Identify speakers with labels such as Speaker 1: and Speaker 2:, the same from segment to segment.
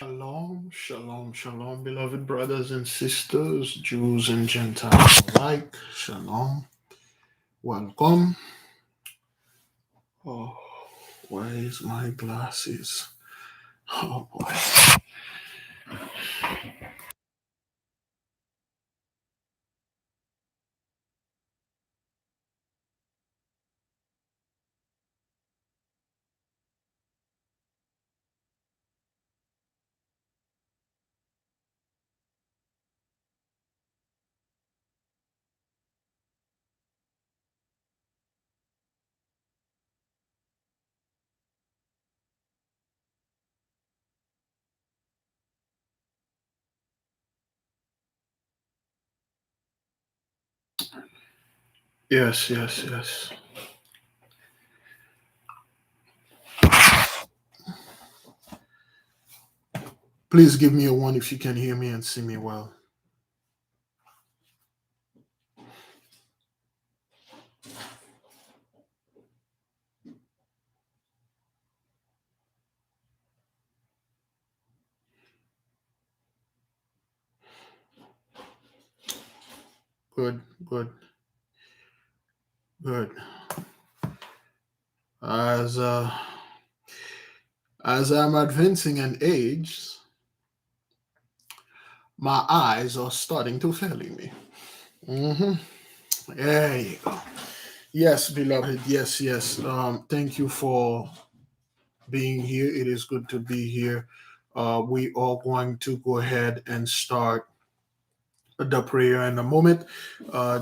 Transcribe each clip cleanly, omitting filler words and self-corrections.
Speaker 1: Shalom, shalom, shalom, beloved brothers and sisters, Jews and Gentiles alike. Shalom, welcome. Oh, where is my glasses? Oh boy. Yes, yes, yes. Please give me a one if you can hear me and see me well. Good, good, good. As uh, as I'm advancing in age, my eyes are starting to failing me. hmm There you go. Yes, beloved. Yes, yes. Thank you for being here. It is good to be here. We are going to go ahead and start the prayer in a moment.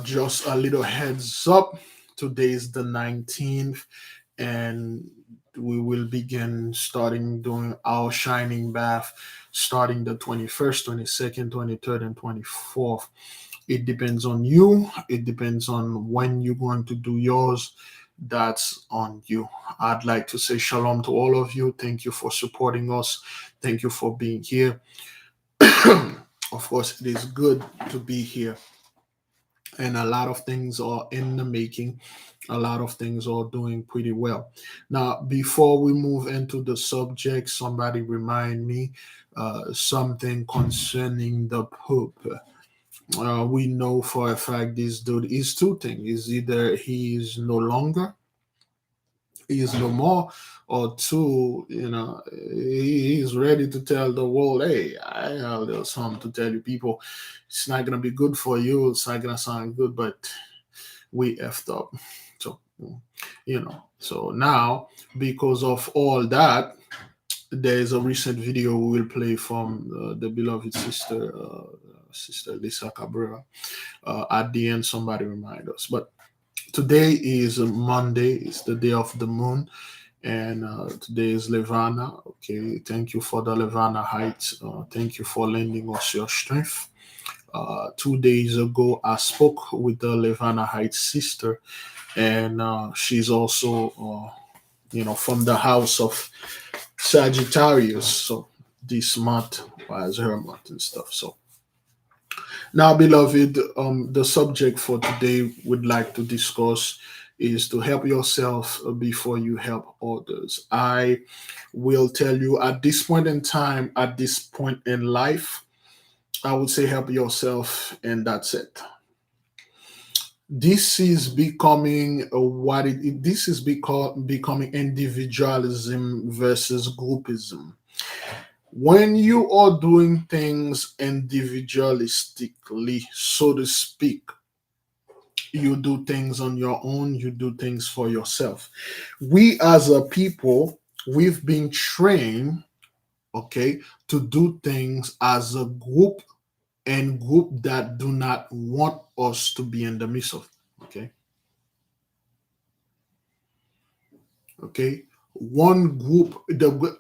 Speaker 1: Just a little heads up. Today is the 19th, and we will begin starting doing our shining bath starting the 21st, 22nd, 23rd, and 24th. It depends on you. It depends on when you're going to do yours. That's on you. I'd like to say shalom to all of you. Thank you for supporting us. Thank you for being here. Of course, it is good to be here. And a lot of things are in the making. A lot of things are doing pretty well. Now, before we move into the subject, somebody remind me something concerning the Pope. We know for a fact this dude is two things. Is either he is no longer, he is no more, or two, he is ready to tell the world, hey, I have something to tell you people. It's not gonna be good for you, it's not gonna sound good, but we effed up. So so now because of all that, there is a recent video we will play from the beloved sister, Sister Lisa Cabrera. At the end, somebody remind us. But today is Monday. It's the day of the moon, and today is Levana. Okay, thank you for the Levana Heights. Thank you for lending us your strength. 2 days ago, I spoke with the Levana Heights sister, and she's also, from the house of Sagittarius. So this month was her month and stuff. So now, beloved, the subject for today we'd like to discuss is to help yourself before you help others. I will tell you at this point in time, at this point in life, I would say help yourself, and that's it. This is becoming this is becoming individualism versus groupism. When you are doing things individualistically, so to speak, you do things on your own, you do things for yourself. We as a people, we've been trained, okay, to do things as a group, and group that do not want us to be in the midst of. Okay. Okay. One group,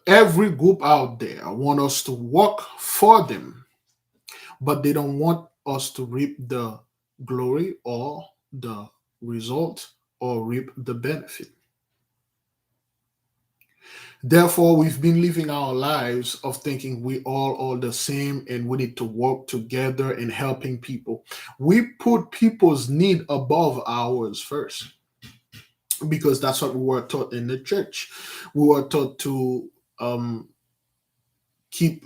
Speaker 1: every group out there want us to work for them, but they don't want us to reap the glory or the result or reap the benefit. Therefore, we've been living our lives of thinking we all the same and we need to work together in helping people. We put people's need above ours first because that's what we were taught in the church. We were taught to um, Keep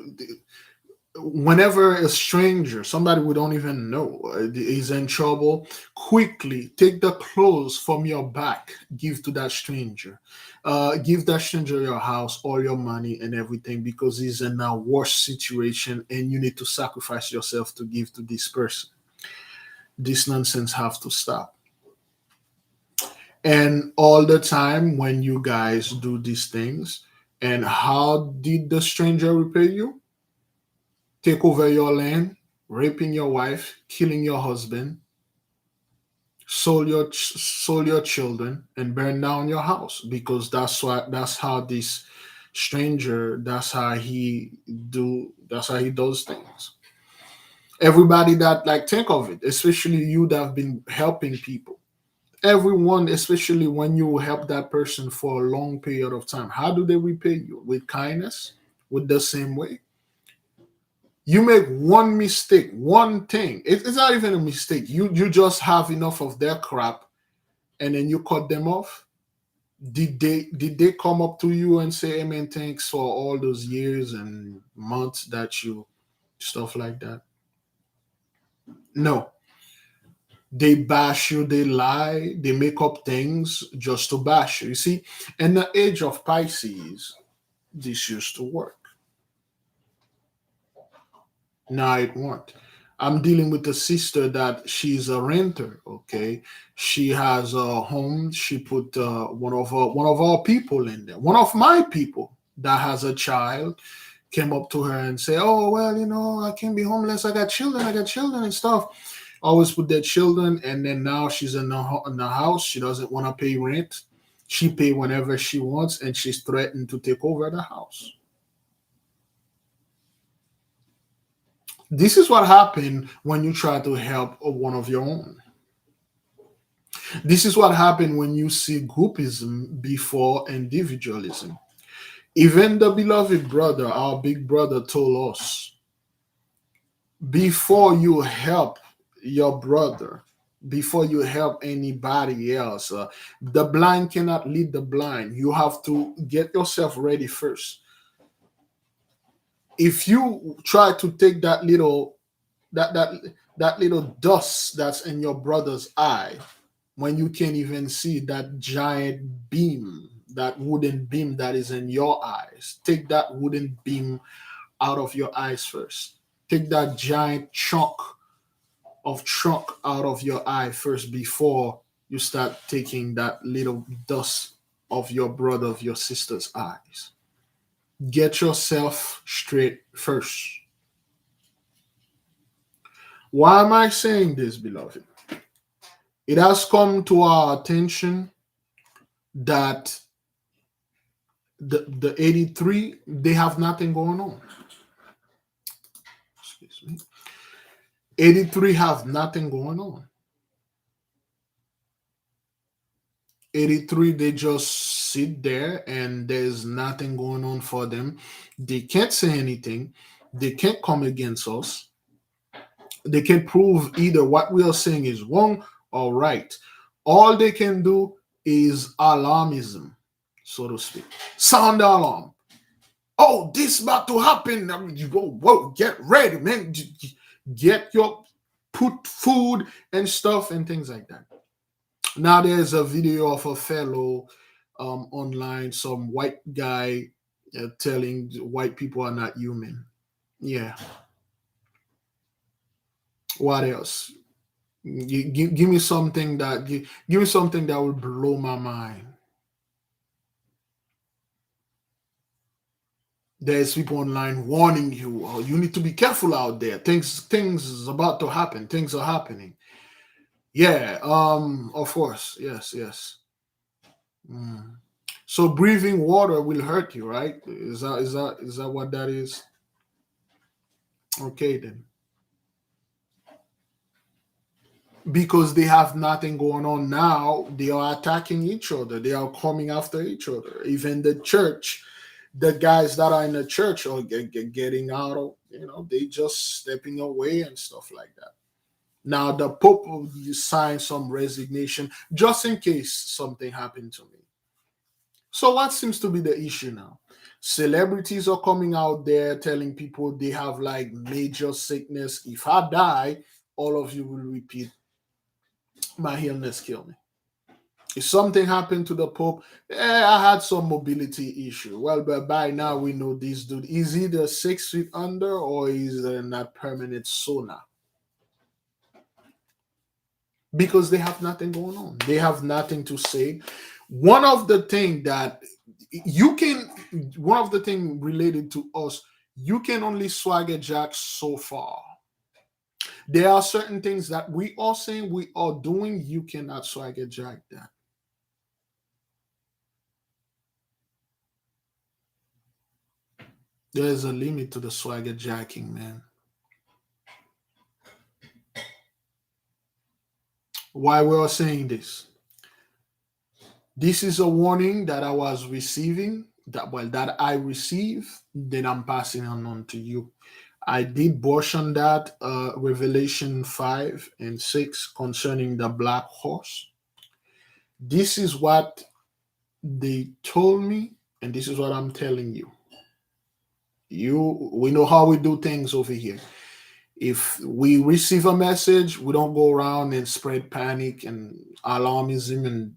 Speaker 1: Whenever a stranger, somebody we don't even know, is in trouble, quickly take the clothes from your back, give to that stranger. Give that stranger your house, all your money, and everything because he's in a worse situation and you need to sacrifice yourself to give to this person. This nonsense have to stop. And all the time when you guys do these things, and how did the stranger repay you? Take over your land, raping your wife, killing your husband, sold your children, and burn down your house because that's how this stranger that's how he does things. Everybody that like think of it, especially you that have been helping people. Everyone, especially when you help that person for a long period of time, how do they repay you? With kindness, with the same way. You make one mistake, one thing. It's not even a mistake. You just have enough of their crap, and then you cut them off. Did they come up to you and say, "Hey man, thanks for all those years and months that you stuff like that"? No. They bash you, they lie, they make up things just to bash you. You see, in the age of Pisces, this used to work. Now it won't. I'm dealing with a sister that she's a renter. Okay, she has a home. She put one of our people in there. One of my people that has a child came up to her and say, "Oh well, I can't be homeless. I got children. I got children and stuff." Always put their children, and then now she's in the house. She doesn't want to pay rent. She pay whenever she wants, and she's threatened to take over the house. This is what happened when you try to help one of your own. This is what happened when you see groupism before individualism. Even the beloved brother, our big brother, told us before you help your brother, before you help anybody else, the blind cannot lead the blind. You have to get yourself ready first. If you try to take that that little dust that's in your brother's eye when you can't even see that giant beam, that wooden beam that is in your eyes, take that wooden beam out of your eyes first. Take that giant chunk out of your eye first before you start taking that little dust of your brother, of your sister's eyes. Get yourself straight first. Why am I saying this, beloved? It has come to our attention that the 83, they have nothing going on. Excuse me. 83 have nothing going on. 83, they just sit there and there's nothing going on for them. They can't say anything. They can't come against us. They can prove either what we are saying is wrong or right. All they can do is alarmism, so to speak. Sound the alarm. Oh, this about to happen. I mean, you go, whoa, get ready, man. Get your put food and stuff and things like that. Now there's a video of a fellow online, some white guy telling white people are not human. Yeah. What else? Give me something give me something that will blow my mind. There's people online warning you, oh, you need to be careful out there. Things is about to happen. Things are happening. Yeah, of course. Yes, yes. Mm. So breathing water will hurt you, right? Is that what that is? Okay then. Because they have nothing going on now, they are attacking each other. They are coming after each other. Even the church, the guys that are in the church are getting out of, they just stepping away and stuff like that. Now the Pope will sign some resignation just in case something happened to me. So what seems to be the issue now? Celebrities are coming out there telling people they have like major sickness. If I die, all of you will repeat, my illness killed me. If something happened to the Pope, I had some mobility issue. Well, but by now we know this dude is either 6 feet under or is in that permanent sauna because they have nothing going on. They have nothing to say. One of the thing that you can, one of the thing related to us, you can only swagger jack so far. There are certain things that we are saying, we are doing. You cannot swagger jack that. There is a limit to the swagger jacking, man. Why we are saying this? This is a warning that I was receiving, that I received, then I'm passing on to you. I did brush on that Revelation 5 and 6 concerning the black horse. This is what they told me, and this is what I'm telling you. We know how we do things over here. If we receive a message, we don't go around and spread panic and alarmism and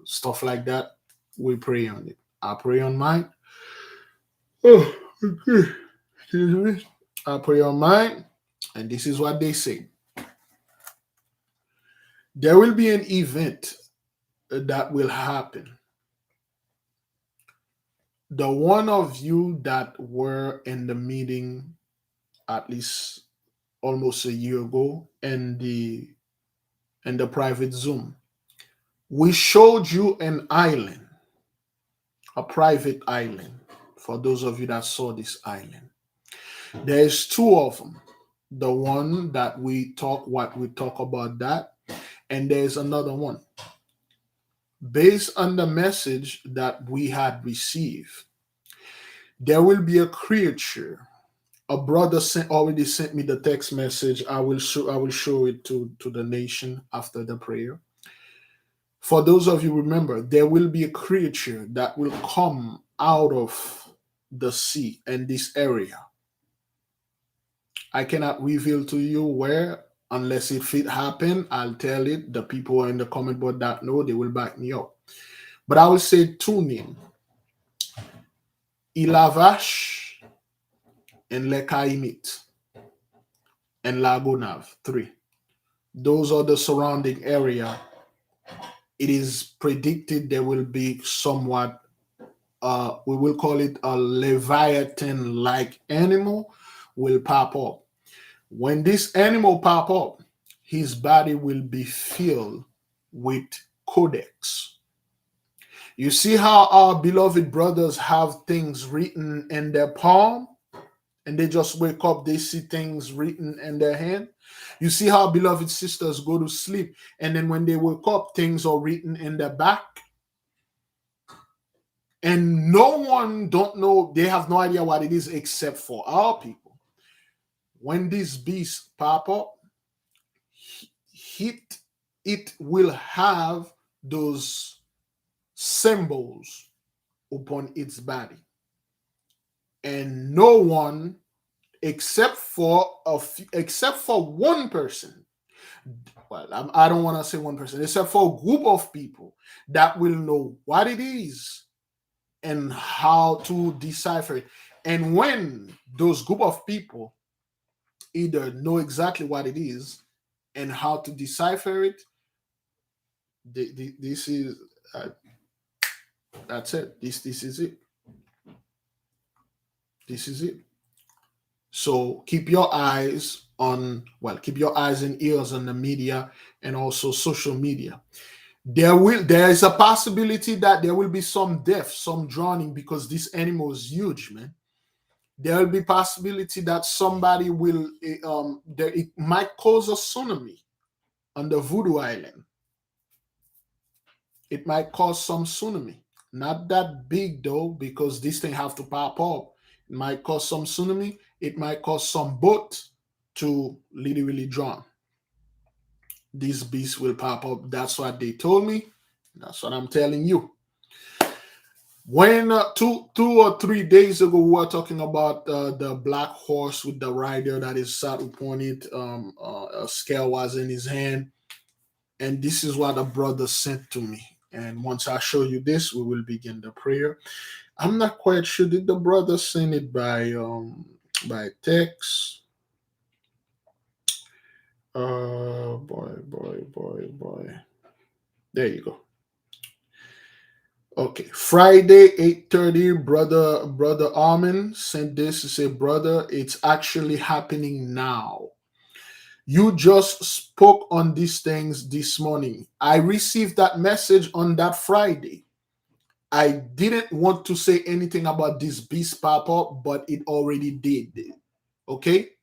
Speaker 1: stuff like that. We pray on it. I pray on mine. Oh, okay. Excuse me. I pray on mine, and this is what they say. There will be an event that will happen. The one of you that were in the meeting at least almost a year ago in the private Zoom, we showed you an island, a private island. For those of you that saw this island, there's two of them. The one that what we talk about that, and there's another one. Based on the message that we had received, there will be a creature. A brother already sent me the text message. I will show it to the nation after the prayer. For those of you remember, there will be a creature that will come out of the sea in this area. I cannot reveal to you where unless if it happen. I'll tell it. The people in the comment board that know, they will back me up. But I will say two names: Ilavash and Lekaimit and Lagunav. Three. Those are the surrounding area. It is predicted there will be somewhat, we will call it a Leviathan like animal will pop up. When this animal pop up, his body will be filled with codex. You see how our beloved brothers have things written in their palm, and they just wake up, they see things written in their hand. You see how beloved sisters go to sleep, and then when they wake up, things are written in their back. And no one don't know, they have no idea what it is except for our people. When these beasts pop up, it will have those symbols upon its body. And no one except for one person, well, I don't want to say one person, except for a group of people that will know what it is and how to decipher it. And when those group of people either know exactly what it is and how to decipher it, this is that's it. This is it. This is it. So keep your eyes keep your eyes and ears on the media and also social media. There is a possibility that there will be some death, some drowning, because this animal is huge, man. There will be possibility that somebody will it might cause a tsunami on the Voodoo Island. It might cause some tsunami. Not that big though, because this thing have to pop up. It might cause some tsunami. It might cause some boat to literally drown. These beasts will pop up. That's what they told me. That's what I'm telling you. When 2 or 3 days ago we were talking about the black horse with the rider that is sat upon it, a scale was in his hand, and this is what the brother sent to me. And once I show you this, we will begin the prayer. I'm not quite sure, did the brother send it by text? Boy. There you go. Okay, Friday 8:30. Brother Armin sent this to say, brother, it's actually happening now. You just spoke on these things this morning. I received that message on that Friday. I didn't want to say anything about this beast pop up, but it already did. Okay,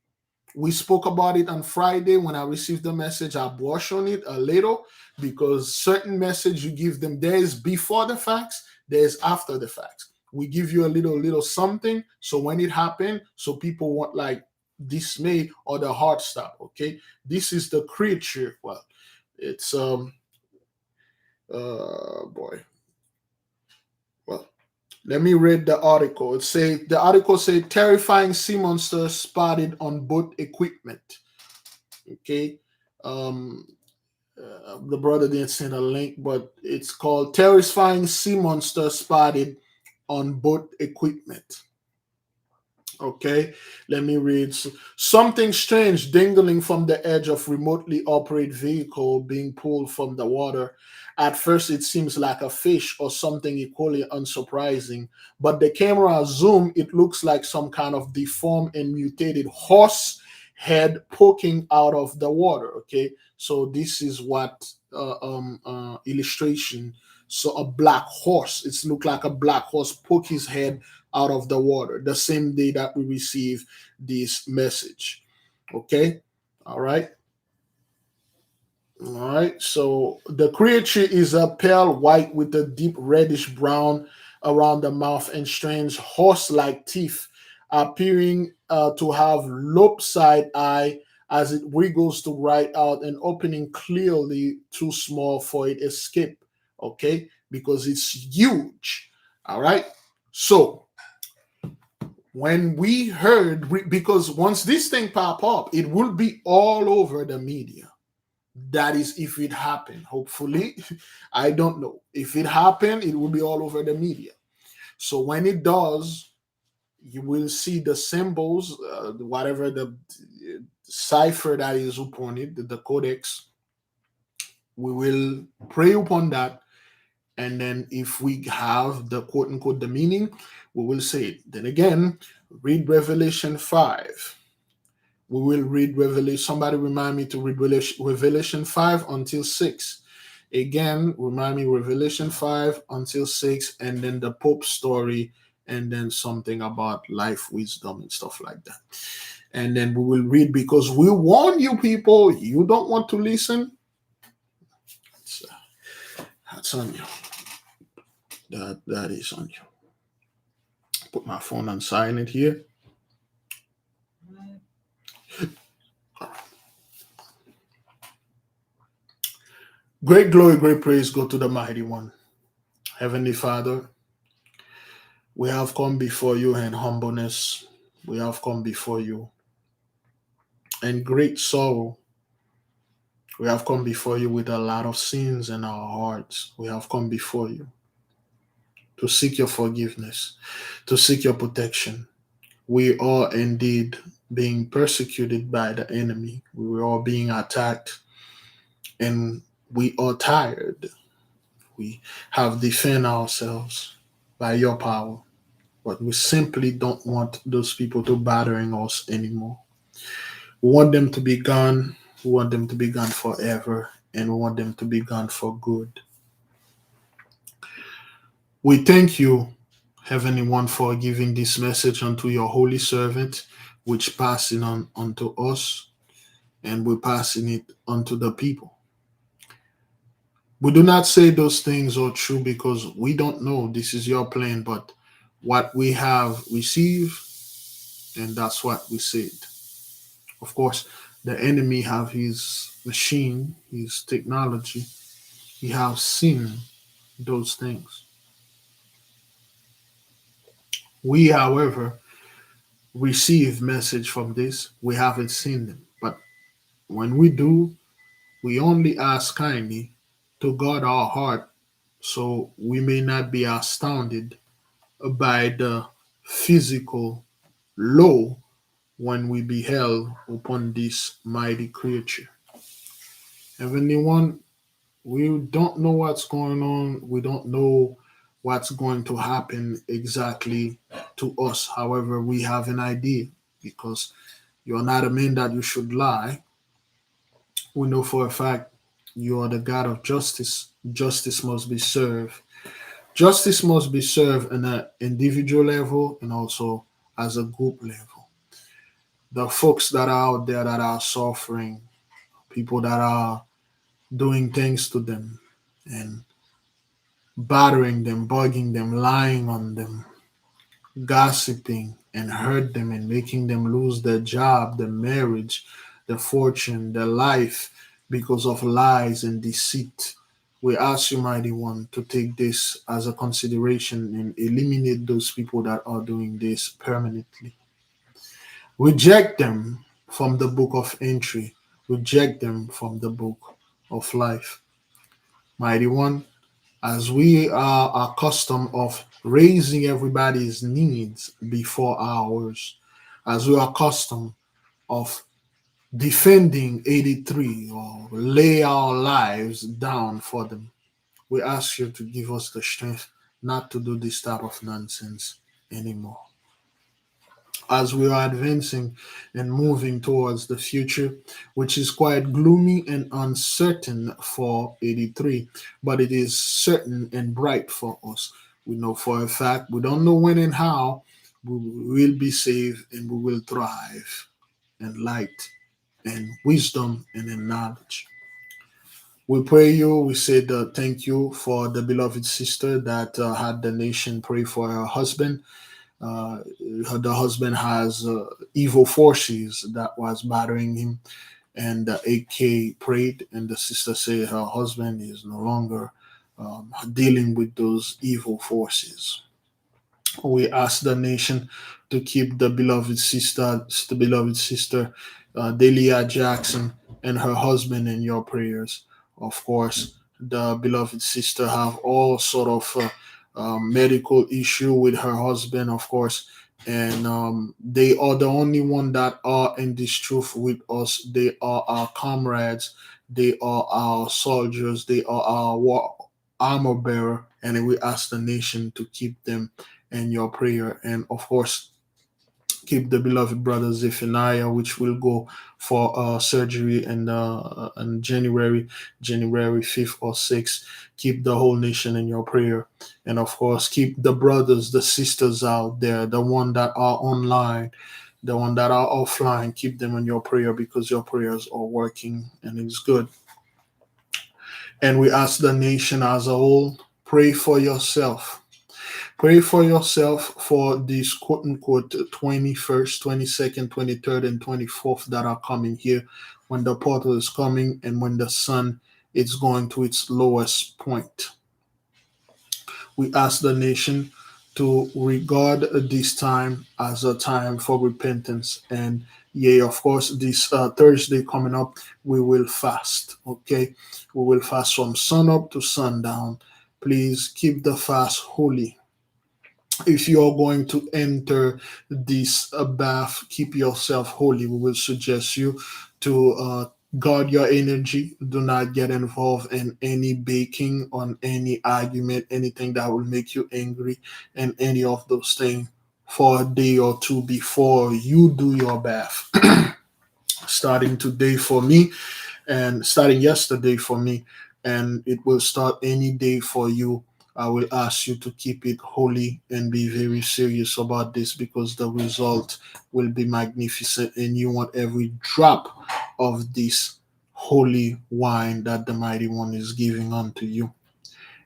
Speaker 1: we spoke about it on Friday. When I received the message, I brushed on it a little, because certain message you give them, there is before the facts, there's after the facts. We give you a little something, so when it happened, so people won't like dismay or the heart stop. Okay, this is the creature. Well, it's boy. Well, let me read the article. The article say terrifying sea monster spotted on boat equipment. Okay. Um, the brother didn't send a link, but it's called Terrifying Sea Monster Spotted on Boat Equipment. Okay, let me read. Something strange dangling from the edge of remotely operated vehicle being pulled from the water. At first, it seems like a fish or something equally unsurprising, but the camera zoom, it looks like some kind of deformed and mutated horse head poking out of the water. Okay, so this is what illustration. So a black horse. It's look like a black horse poke his head out of the water the same day that we receive this message. Okay. All right. All right. So the creature is a pale white with a deep reddish brown around the mouth and strange horse-like teeth, appearing to have lopsided eye as it wiggles to right out and opening clearly too small for it escape. Okay, because it's huge. All right. So when we heard, because once this thing pop up, it will be all over the media. That is if it happened. Hopefully, I don't know. If it happened, it will be all over the media. So when it does, you will see the symbols, whatever the cipher that is upon it, the codex. We will pray upon that, and then if we have the quote unquote the meaning, we will say it. Then again, read Revelation 5. We will read Revelation. Somebody remind me to read Revelation 5 until 6. Again, remind me Revelation 5 until 6, and then the Pope story, and then something about life wisdom and stuff like that. And then we will read, because we warn you people, you don't want to listen. That's, that's on you. That is on you. Put my phone on silent here. Great glory, great praise go to the mighty one. Heavenly Father, we have come before you in humbleness. We have come before you in great sorrow. We have come before you with a lot of sins in our hearts. We have come before you to seek your forgiveness, to seek your protection. We are indeed being persecuted by the enemy. We are being attacked, and we are tired. We have defended ourselves by your power, but we simply don't want those people to bothering us anymore. We want them to be gone. We want them to be gone forever, and we want them to be gone for good. We thank you, Heavenly One, for giving this message unto your holy servant, which passing on unto us, and we're passing it unto the people. We do not say those things are true because we don't know this is your plan, but what we have received, and that's what we said. Of course, the enemy have his machine, his technology. He have seen those things. We, however, receive message from this. We haven't seen them. But when we do, we only ask kindly to guard our heart so we may not be astounded by the physical law when we beheld upon this mighty creature. Heavenly One, we don't know what's going on. We don't know what's going to happen exactly to us. However, we have an idea because you're not a man that you should lie. We know for a fact you are the God of justice. Justice must be served. Justice must be served on an individual level and also as a group level. The folks that are out there that are suffering, people that are doing things to them and bothering them, bugging them, lying on them, gossiping and hurt them and making them lose their job, their marriage, their fortune, their life because of lies and deceit. We ask you, Mighty One, to take this as a consideration and eliminate those people that are doing this permanently. Reject them from the book of entry, reject them from the book of life. Mighty One, as we are accustomed of raising everybody's needs before ours, as we are accustomed of defending 83 or lay our lives down for them, we ask you to give us the strength not to do this type of nonsense anymore. As we are advancing and moving towards the future, which is quite gloomy and uncertain for 83, but it is certain and bright for us. We know for a fact, we don't know when and how we will be saved and we will thrive in light and wisdom and in knowledge. We pray you, we said thank you for the beloved sister that had the nation pray for her husband. The husband has evil forces that was bothering him, and the AK prayed, and the sister said her husband is no longer dealing with those evil forces. We ask the nation to keep the beloved sister, Delia Jackson, and her husband in your prayers. Of course, the beloved sister have all sort of medical issue with her husband, of course, and they are the only one that are in this truth with us. They are our comrades. They are our soldiers. They are our armor bearer, and we ask the nation to keep them and your prayer. And of course, keep the beloved brother Zephaniah, which will go for surgery in January 5th or 6th. Keep the whole nation in your prayer. And of course, keep the brothers, the sisters out there, the one that are online, the one that are offline. Keep them in your prayer because your prayers are working and it's good. And we ask the nation as a whole, pray for yourself. Pray for yourself for these quote unquote 21st, 22nd, 23rd, and 24th that are coming here when the portal is coming and when the sun is going to its lowest point. We ask the nation to regard this time as a time for repentance. And yeah, of course, this Thursday coming up, we will fast. Okay, we will fast from sun up to sundown. Please keep the fast holy. If you're going to enter this bath, keep yourself holy. We will suggest you to guard your energy. Do not get involved in any baking, on any argument, anything that will make you angry, and any of those things for a day or two before you do your bath. Starting today for me, and starting yesterday for me, and it will start any day for you. I will ask you to keep it holy and be very serious about this because the result will be magnificent, and you want every drop of this holy wine that the Mighty One is giving unto you.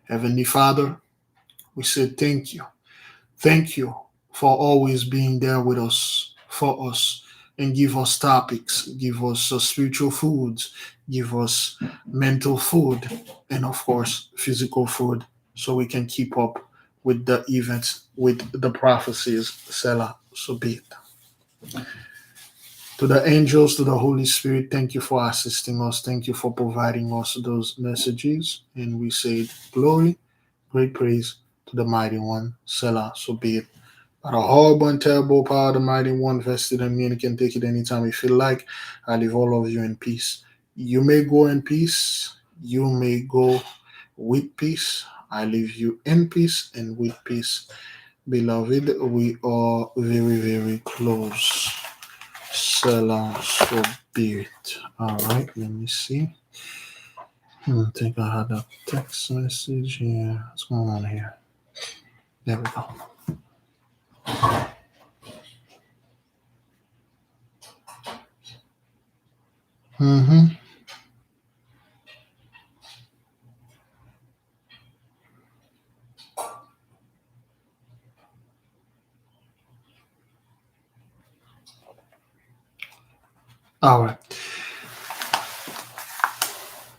Speaker 1: Heavenly Father, we say thank you. Thank you for always being there with us, for us, and give us topics, give us spiritual foods, give us mental food, and of course, physical food, so we can keep up with the events, with the prophecies. Selah, so be it. To the angels, to the Holy Spirit, thank you for assisting us. Thank you for providing us those messages. And we say, glory, great praise to the mighty one. Selah, so be it. By the horrible and terrible power of the mighty one vested in me, and you can take it anytime you feel like. I leave all of you in peace. You may go in peace. You may go with peace. I leave you in peace and with peace. Beloved, we are very, very close. Selah, so be it. All right, let me see. I think I had a text message here. What's going on here? There we go. Mm-hmm. All right.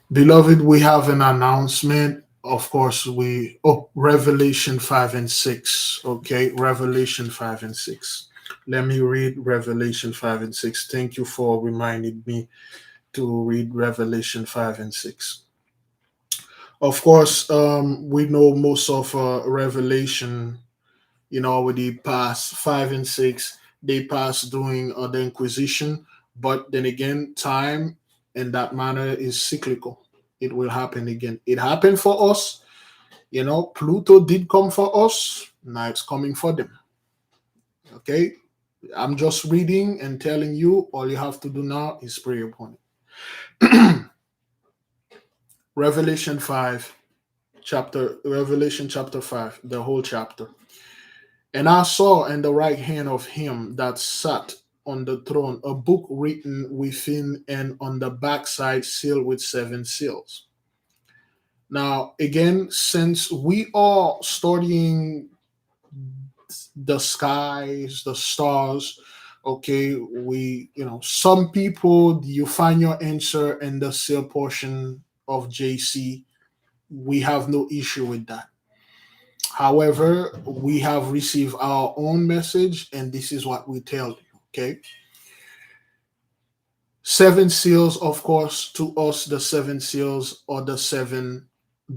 Speaker 1: Beloved, we have an announcement. Of course, Revelation 5 and 6. Okay, Revelation 5 and 6. Let me read Revelation 5 and 6. Thank you for reminding me to read Revelation 5 and 6. Of course, we know most of Revelation, already past 5 and 6. They passed during the Inquisition, but then again, time in that manner is cyclical. It will happen again. It happened for us. Pluto did come for us. Now it's coming for them. Okay? I'm just reading and telling you. All you have to do now is pray upon it. Revelation chapter 5, the whole chapter. And I saw in the right hand of him that sat on the throne a book written within and on the backside sealed with 7 seals. Now, again, since we are studying the skies, the stars, okay, some people, you find your answer in the seal portion of JC. We have no issue with that. However, we have received our own message, and this is what we tell you, okay? 7 seals, of course, to us, the 7 seals are the 7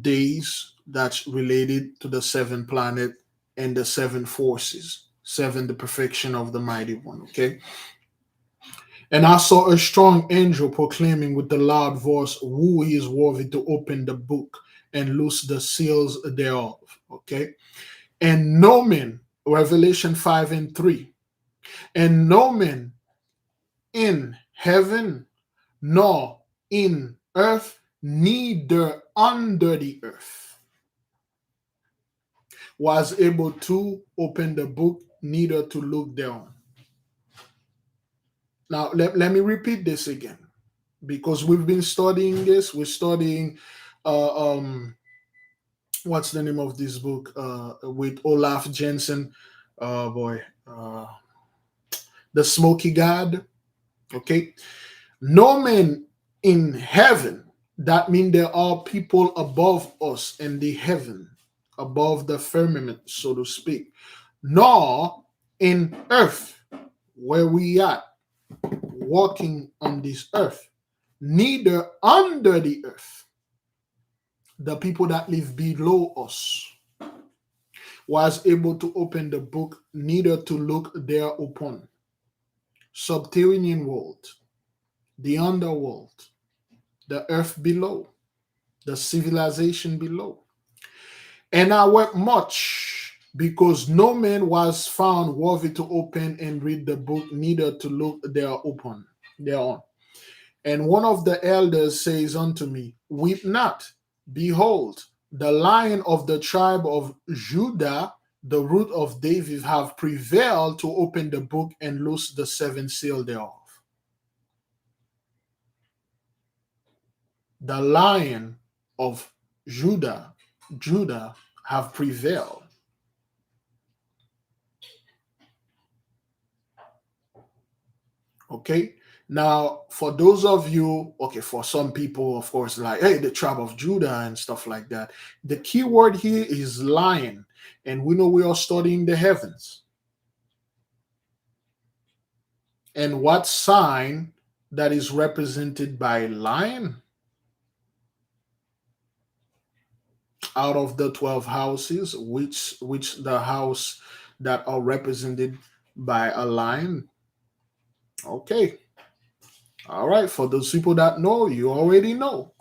Speaker 1: days that's related to the 7 planet and the 7 forces. 7, the perfection of the mighty one, okay? And I saw a strong angel proclaiming with a loud voice, who is worthy to open the book and loose the seals thereof, okay? And no man, Revelation 5 and 3, and no man in heaven, nor in earth, neither under the earth, was able to open the book, neither to look thereon. Now, let me repeat this again, because we've been studying this. We're studying, what's the name of this book? With Olaf Jensen. Boy. The Smoky God. Okay. No man in heaven, that means there are people above us in the heaven, above the firmament, so to speak, nor in earth, where we are walking on this earth, neither under the earth, the people that live below us, was able to open the book, neither to look thereupon. Subterranean world, the underworld, the earth below, the civilization below. And I wept much, because no man was found worthy to open and read the book, neither to look thereon. And one of the elders says unto me, weep not. Behold, the Lion of the tribe of Judah, the root of David, have prevailed to open the book and loose the 7 seal thereof. The Lion of Judah have prevailed. Okay? Now, for those of you, okay, for some people, of course, like, hey, the tribe of Judah and stuff like that, the key word here is lion. And we know we are studying the heavens. And what sign that is represented by lion out of the 12 houses, which the house that are represented by a lion? Okay. All right. For those people that know, you already know.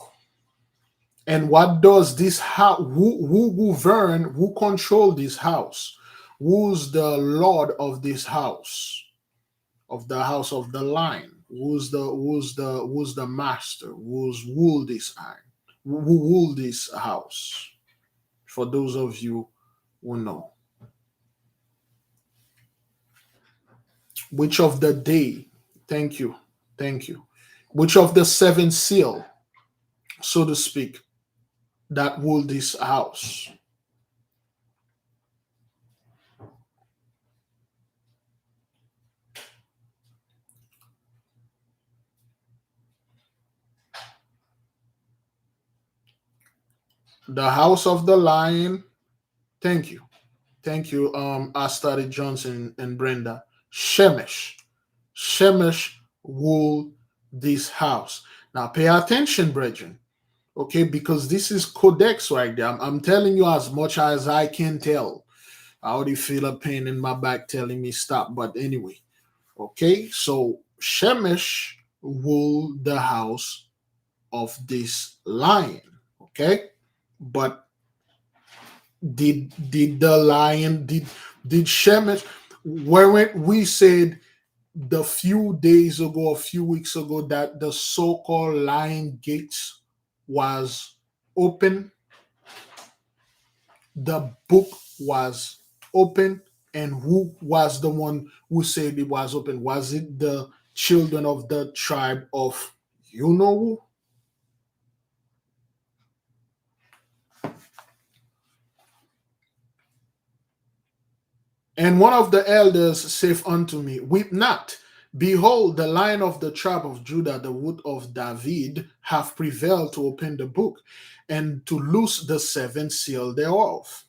Speaker 1: And what does this house? Who govern? Who control this house? Who's the lord of this house? Of the house of the lion? Who's the master? Who's rule this iron? Who rule this house? For those of you who know, which of the day? Thank you, thank you. Which of the seven seal, so to speak, that rule this house? The house of the lion. Thank you. Thank you, Astari Johnson and Brenda. Shemesh. Shemesh rule this house. Now pay attention, brethren. Okay, because this is codex right there. I'm telling you as much as I can tell. I already feel a pain in my back telling me stop. But anyway, okay, so Shemesh rule the house of this lion. Okay, but did the lion did Shemesh, weren't we said the few days ago, a few weeks ago, that the so-called lion gates was open, the book was open, and who was the one who said it was open? Was it the children of the tribe of you know who? And one of the elders saith unto me, weep not. Behold, the lion of the tribe of Judah, the root of David, hath prevailed to open the book and to loose the seven seal thereof.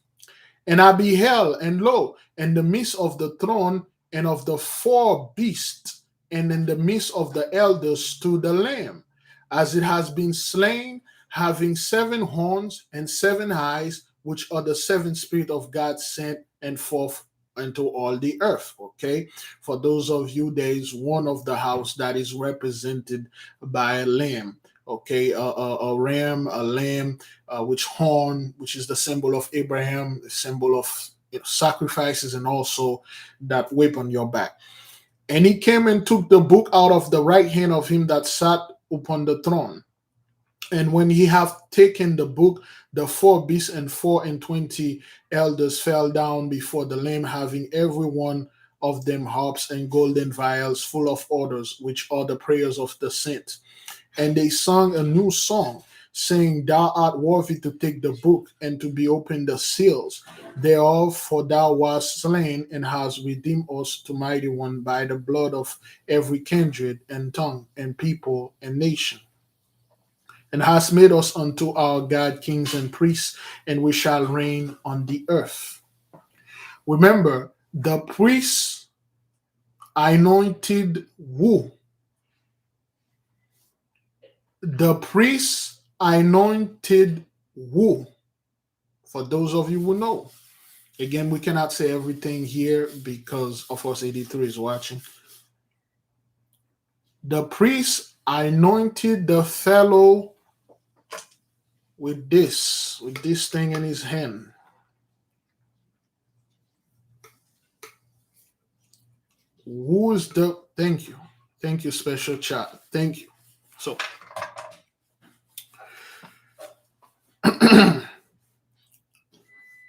Speaker 1: And I beheld, and lo, in the midst of the throne and of the four beasts, and in the midst of the elders stood the Lamb, as it has been slain, having seven horns and seven eyes, which are the seven Spirit of God sent and forth into all the earth. Okay, for those of you, there is one of the house that is represented by a lamb. Okay, a ram, a lamb, which horn, which is the symbol of Abraham, the symbol of sacrifices, and also that whip on your back. And he came and took the book out of the right hand of him that sat upon the throne. And when he hath taken the book, the four beasts and 24 elders fell down before the Lamb, having every one of them harps and golden vials full of odors, which are the prayers of the saints. And they sung a new song, saying, Thou art worthy to take the book and to be opened the seals thereof, for thou wast slain and hast redeemed us to mighty one by the blood of every kindred and tongue and people and nation, and hast made us unto our God kings and priests, and we shall reign on the earth. Remember, the priests anointed who? The priests anointed who? For those of you who know. Again, we cannot say everything here because, of course, 83 is watching. The priest anointed the fellow with this thing in his hand. Who is the, thank you, special chat. Thank you. So,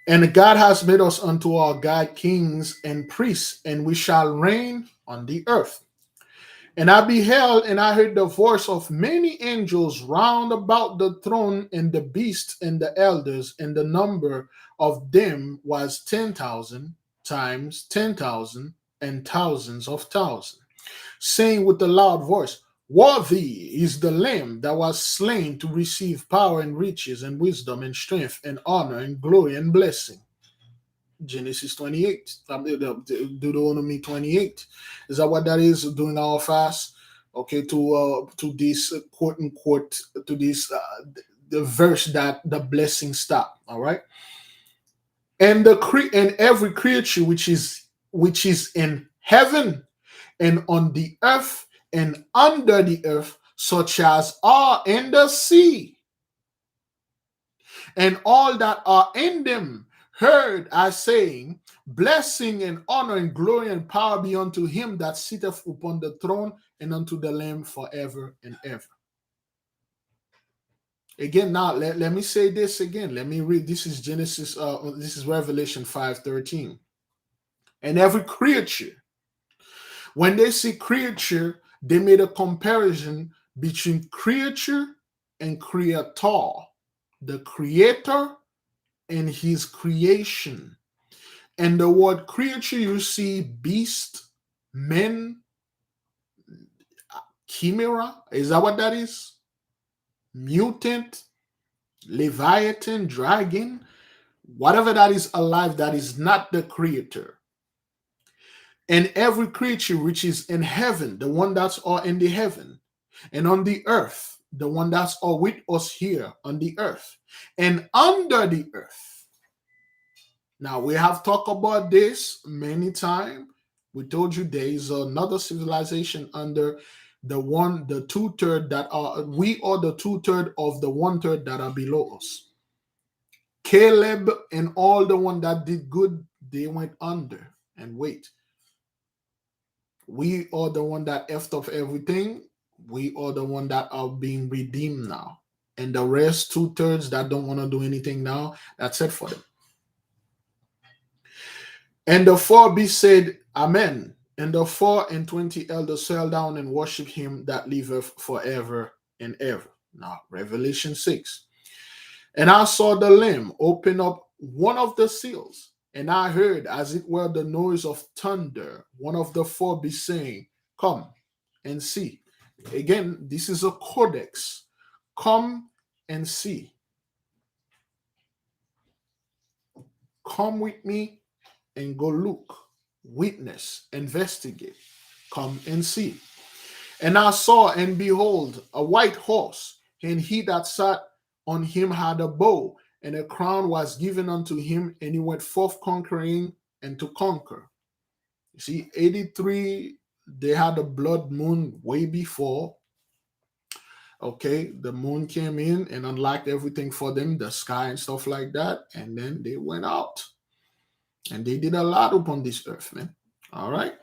Speaker 1: and God has made us unto our God kings and priests, and we shall reign on the earth. And I beheld, and I heard the voice of many angels round about the throne, and the beasts and the elders, and the number of them was 10,000 times 10,000 and thousands of thousands, saying with a loud voice, "Worthy is the Lamb that was slain to receive power and riches and wisdom and strength and honor and glory and blessing." Genesis 28, Deuteronomy 28. Is that what that is during our fast? Okay, to this quote unquote, to this the verse that the blessing stop. All right, and and every creature which is in heaven and on the earth and under the earth, such as are in the sea, and all that are in them, heard I saying, "Blessing and honor and glory and power be unto him that sitteth upon the throne and unto the Lamb forever and ever." Again, now let me say this again. Let me read. This is Genesis, this is Revelation 5:13. And every creature, when they see creature, they made a comparison between creature and creator, the creator and his creation. And the word creature, you see beast, men, chimera. Is that what that is? Mutant, leviathan, dragon, whatever that is alive, that is not the creator. And every creature which is in heaven, the one that's all in the heaven, and on the earth, the one that's all with us here on the earth, and under the earth. Now, we have talked about this many times. We told you there is another civilization under the two-third that are, we are the two-third of the one-third that are below us. Caleb and all the one that did good, they went under. And wait, we are the one that effed up everything. We are the one that are being redeemed now. And the rest, two-thirds that don't want to do anything now, that's it for them. And the four beasts said, Amen. And the 24 elders fell down and worship him that liveth forever and ever. Now, Revelation 6. And I saw the Lamb open up one of the seals, and I heard, as it were, the noise of thunder, one of the four beasts saying, "Come and see." Again, this is a codex. Come and see. Come with me and go look, witness, investigate. Come and see. And I saw, and behold, a white horse, and he that sat on him had a bow, and a crown was given unto him, and he went forth conquering and to conquer. You see, 83, they had a blood moon way before. Okay, the moon came in and unlocked everything for them, the sky and stuff like that, and then they went out. And they did a lot upon this earth, man. All right.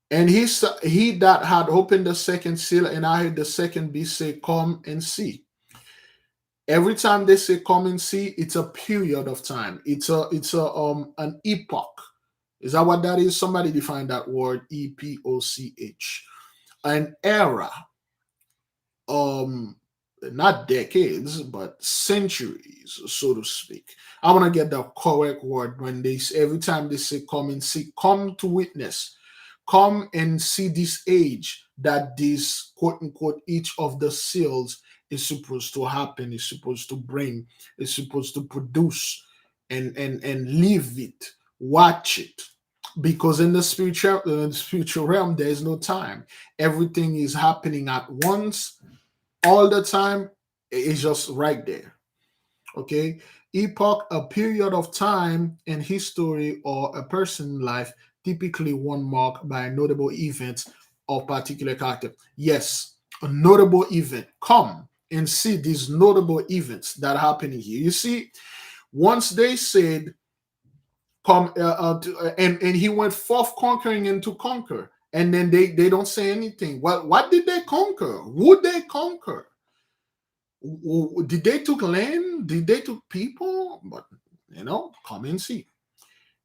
Speaker 1: And he that had opened the second seal, and I heard the second beast say, "Come and see." Every time they say "come and see," it's a period of time. It's a an epoch. Is that what that is? Somebody define that word, epoch. An era. Um, Not decades, but centuries, so to speak. I want to get the correct word when every time they say "come and see," come to witness, come and see this age that this quote unquote each of the seals is supposed to happen, is supposed to bring, is supposed to produce, and live it, watch it. Because in the spiritual realm, there is no time. Everything is happening at once, all the time. It's just right there. Okay. Epoch, a period of time in history or a person's life, typically one marked by notable events or particular character. Yes, a notable event. Come and see these notable events that are happening here. You see, once they said, "Come," and he went forth conquering and to conquer. And then they don't say anything. Well, what did they conquer? Would they conquer? Did they took land? Did they took people? But come and see.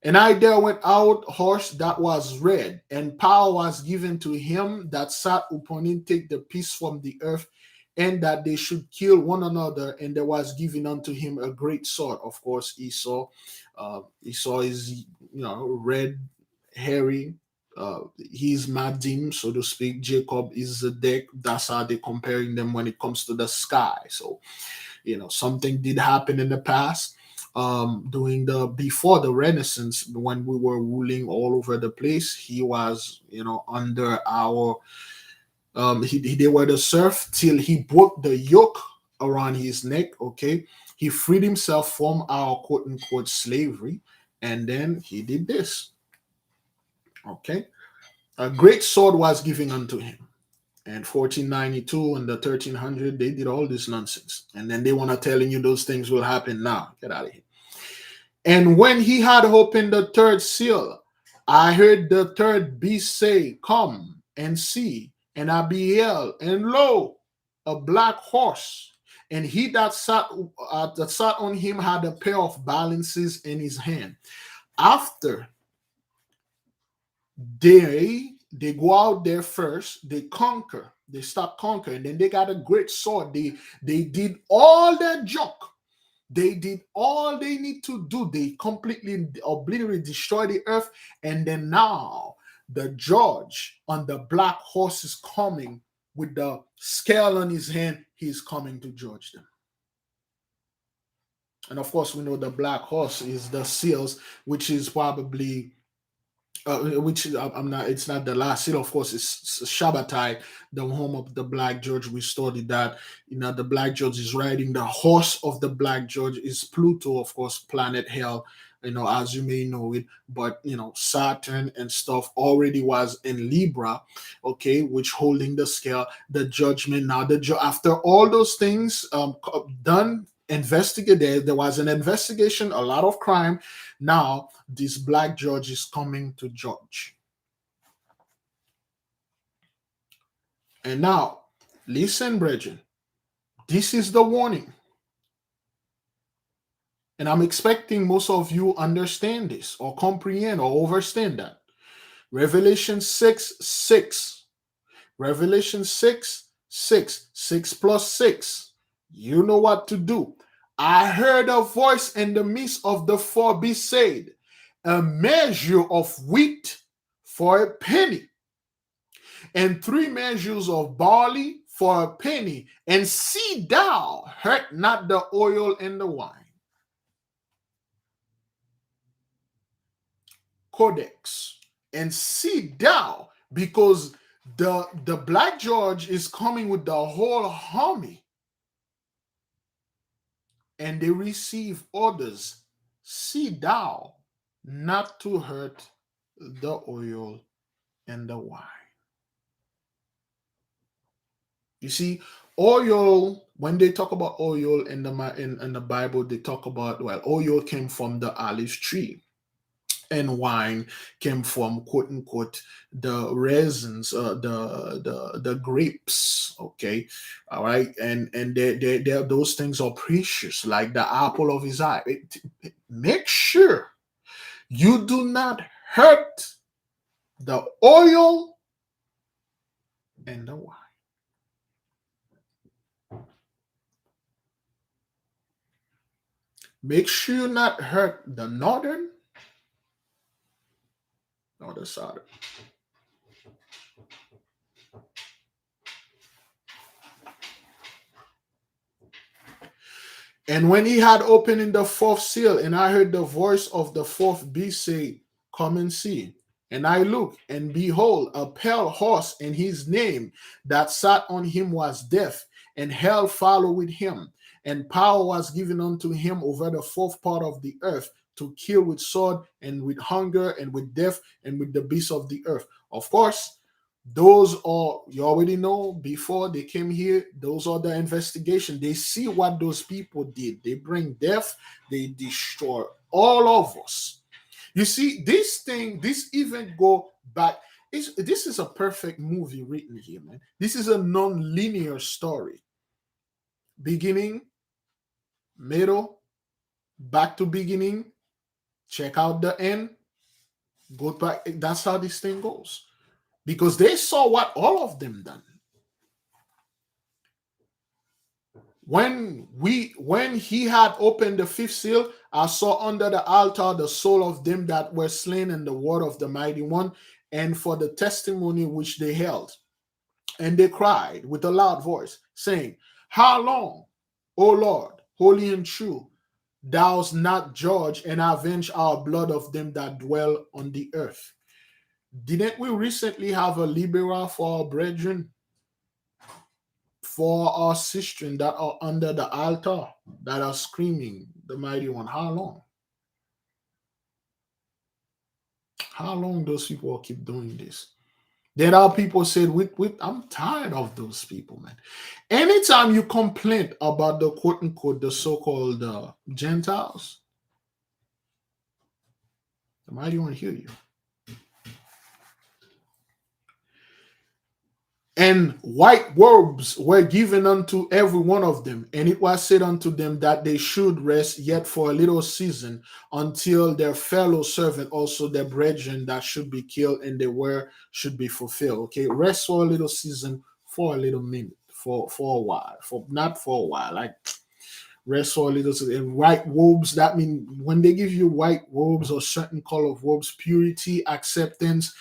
Speaker 1: And I there went out horse that was red, and power was given to him that sat upon him, take the peace from the earth, and that they should kill one another. And there was given unto him a great sword. Of course, Esau is red, hairy. he's Madim, so to speak. Jacob is the deck. That's how they're comparing them when it comes to the sky. So, something did happen in the past, during the before the Renaissance, when we were ruling all over the place. He was, under our, they were the serf till he broke the yoke around his neck. Okay, he freed himself from our quote unquote slavery, and then he did this. Okay, a great sword was given unto him. And 1492 and the 1300, they did all this nonsense. And then they want to telling you those things will happen now. Get out of here. And when he had opened the third seal, I heard the third beast say, Come and see. And I beheld, and lo, a black horse. And he that sat on him had a pair of balances in his hand. After they go out there first, they conquer, they start conquering, then they got a great sword. They did all their junk. They did all they need to do. They completely obliterate, destroy the earth, and then now the judge on the black horse is coming with the scale on his hand. He's coming to judge them. And of course, we know the black horse is the seals, which is probably which I'm not. It's not the last seal, of course. It's Shabbatai, the home of the Black Judge. We studied that. The Black Judge is riding the horse of the Black Judge is Pluto, of course, planet Hell. As you may know it, but Saturn and stuff already was in Libra, okay, which holding the scale, the judgment. Now, after all those things done, investigated. There was an investigation, a lot of crime. Now, this black judge is coming to judge. And now, listen, brethren, this is the warning. And I'm expecting most of you understand this or comprehend or understand that. Revelation 6:6. Revelation 6:6. 6 plus 6. You know what to do. I heard a voice in the midst of the four beasts said, a measure of wheat for a penny, and 3 measures of barley for a penny, and see thou hurt not the oil and the wine. Codex. And see thou, because the black judge is coming with the whole army, and they receive orders, see thou not to hurt the oil and the wine. You see, oil, when they talk about oil in the Bible, they talk about, oil came from the olive tree, and wine came from quote unquote the resins, the grapes. Okay, all right, and they those things are precious, like the apple of his eye. Make sure you do not hurt the oil and the wine. Make sure you not hurt the northern or the southern. And when he had opened in the 4th seal, and I heard the voice of the 4th beast say, Come and see. And I looked, and behold, a pale horse, and his name that sat on him was Death, and hell followed with him. And power was given unto him over the 4th part of the earth, to kill with sword, and with hunger, and with death, and with the beasts of the earth. Of course, those are, you already know, before they came here, those are the investigation. They see what those people did. They bring death, they destroy all of us. You see, this event go back. This is a perfect movie written here, man. This is a non-linear story. Beginning, middle, back to beginning, check out the end, go back. That's how this thing goes. Because they saw what all of them done. When he had opened the 5th seal, I saw under the altar the soul of them that were slain in the word of the mighty one, and for the testimony which they held. And they cried with a loud voice, saying, How long, O Lord, holy and true, thou'st not judge and avenge our blood of them that dwell on the earth? Didn't we recently have a liberal for our brethren, for our sisters that are under the altar, that are screaming, the mighty one? How long? How long those people keep doing this? There are people said, I'm tired of those people, man. Anytime you complain about the quote unquote, the so-called Gentiles, the mighty one hear you. And white robes were given unto every one of them, and it was said unto them that they should rest yet for a little season, until their fellow servant, also their brethren that should be killed and their word should be fulfilled. Okay, rest for a little season, for a little minute, for a while, for not for a while, like rest for a little season. And white robes, that mean when they give you white robes or certain color of robes, purity, acceptance,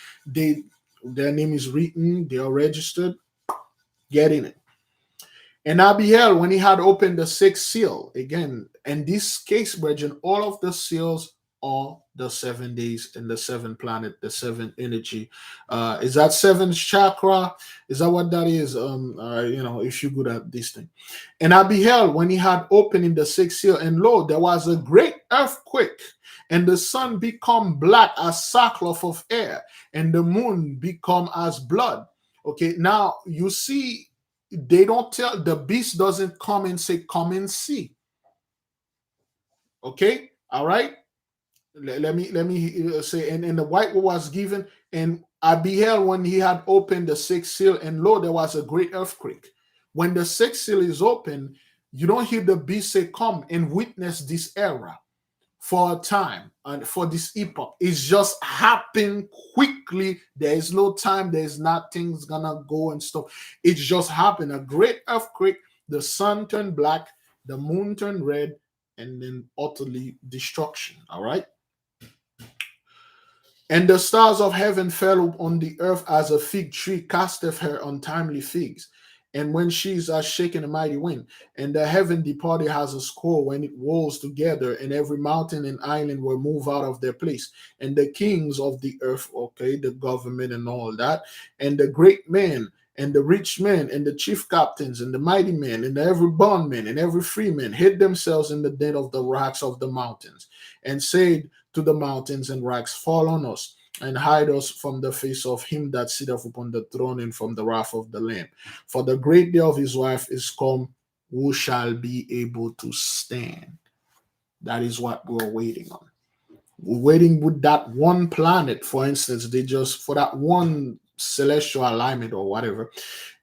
Speaker 1: their name is written, they are registered. Get in it. And I beheld when he had opened the sixth seal. Again, in this case, brethren, all of the seals are the 7 days and the 7 planet, the 7 energy. Is that 7 chakra? Is that what that is? If you're good at this thing. And I beheld when he had opened in the sixth seal, and lo, there was a great earthquake, and the sun become black as sackcloth of air, and the moon become as blood. Okay, now you see, they don't tell, the beast doesn't come and say, come and see. Okay, all right. Let me say, and the white was given, and I beheld when he had opened the sixth seal, and lo, there was a great earthquake. When the sixth seal is open, you don't hear the beast say, come and witness this era for a time and for this epoch. It's just happened quickly. There is no time. There's nothing's gonna go and stop. It just happened. A great earthquake. The sun turned black. The moon turned red, and then utterly destruction. All right. And the stars of heaven fell on the earth as a fig tree casteth her untimely figs. And when she is shaken a mighty wind, and the heaven departed as a score when it rolls together, and every mountain and island were moved out of their place. And the kings of the earth, okay, the government and all that, and the great men, and the rich men, and the chief captains, and the mighty men, and every bondman, and every freeman hid themselves in the den of the rocks of the mountains, and said to the mountains and rocks, fall on us, and hide us from the face of him that sitteth upon the throne, and from the wrath of the Lamb. For the great day of his wife is come, who shall be able to stand? That is what we're waiting on. We're waiting with that one planet, for instance, they just, for that one celestial alignment or whatever.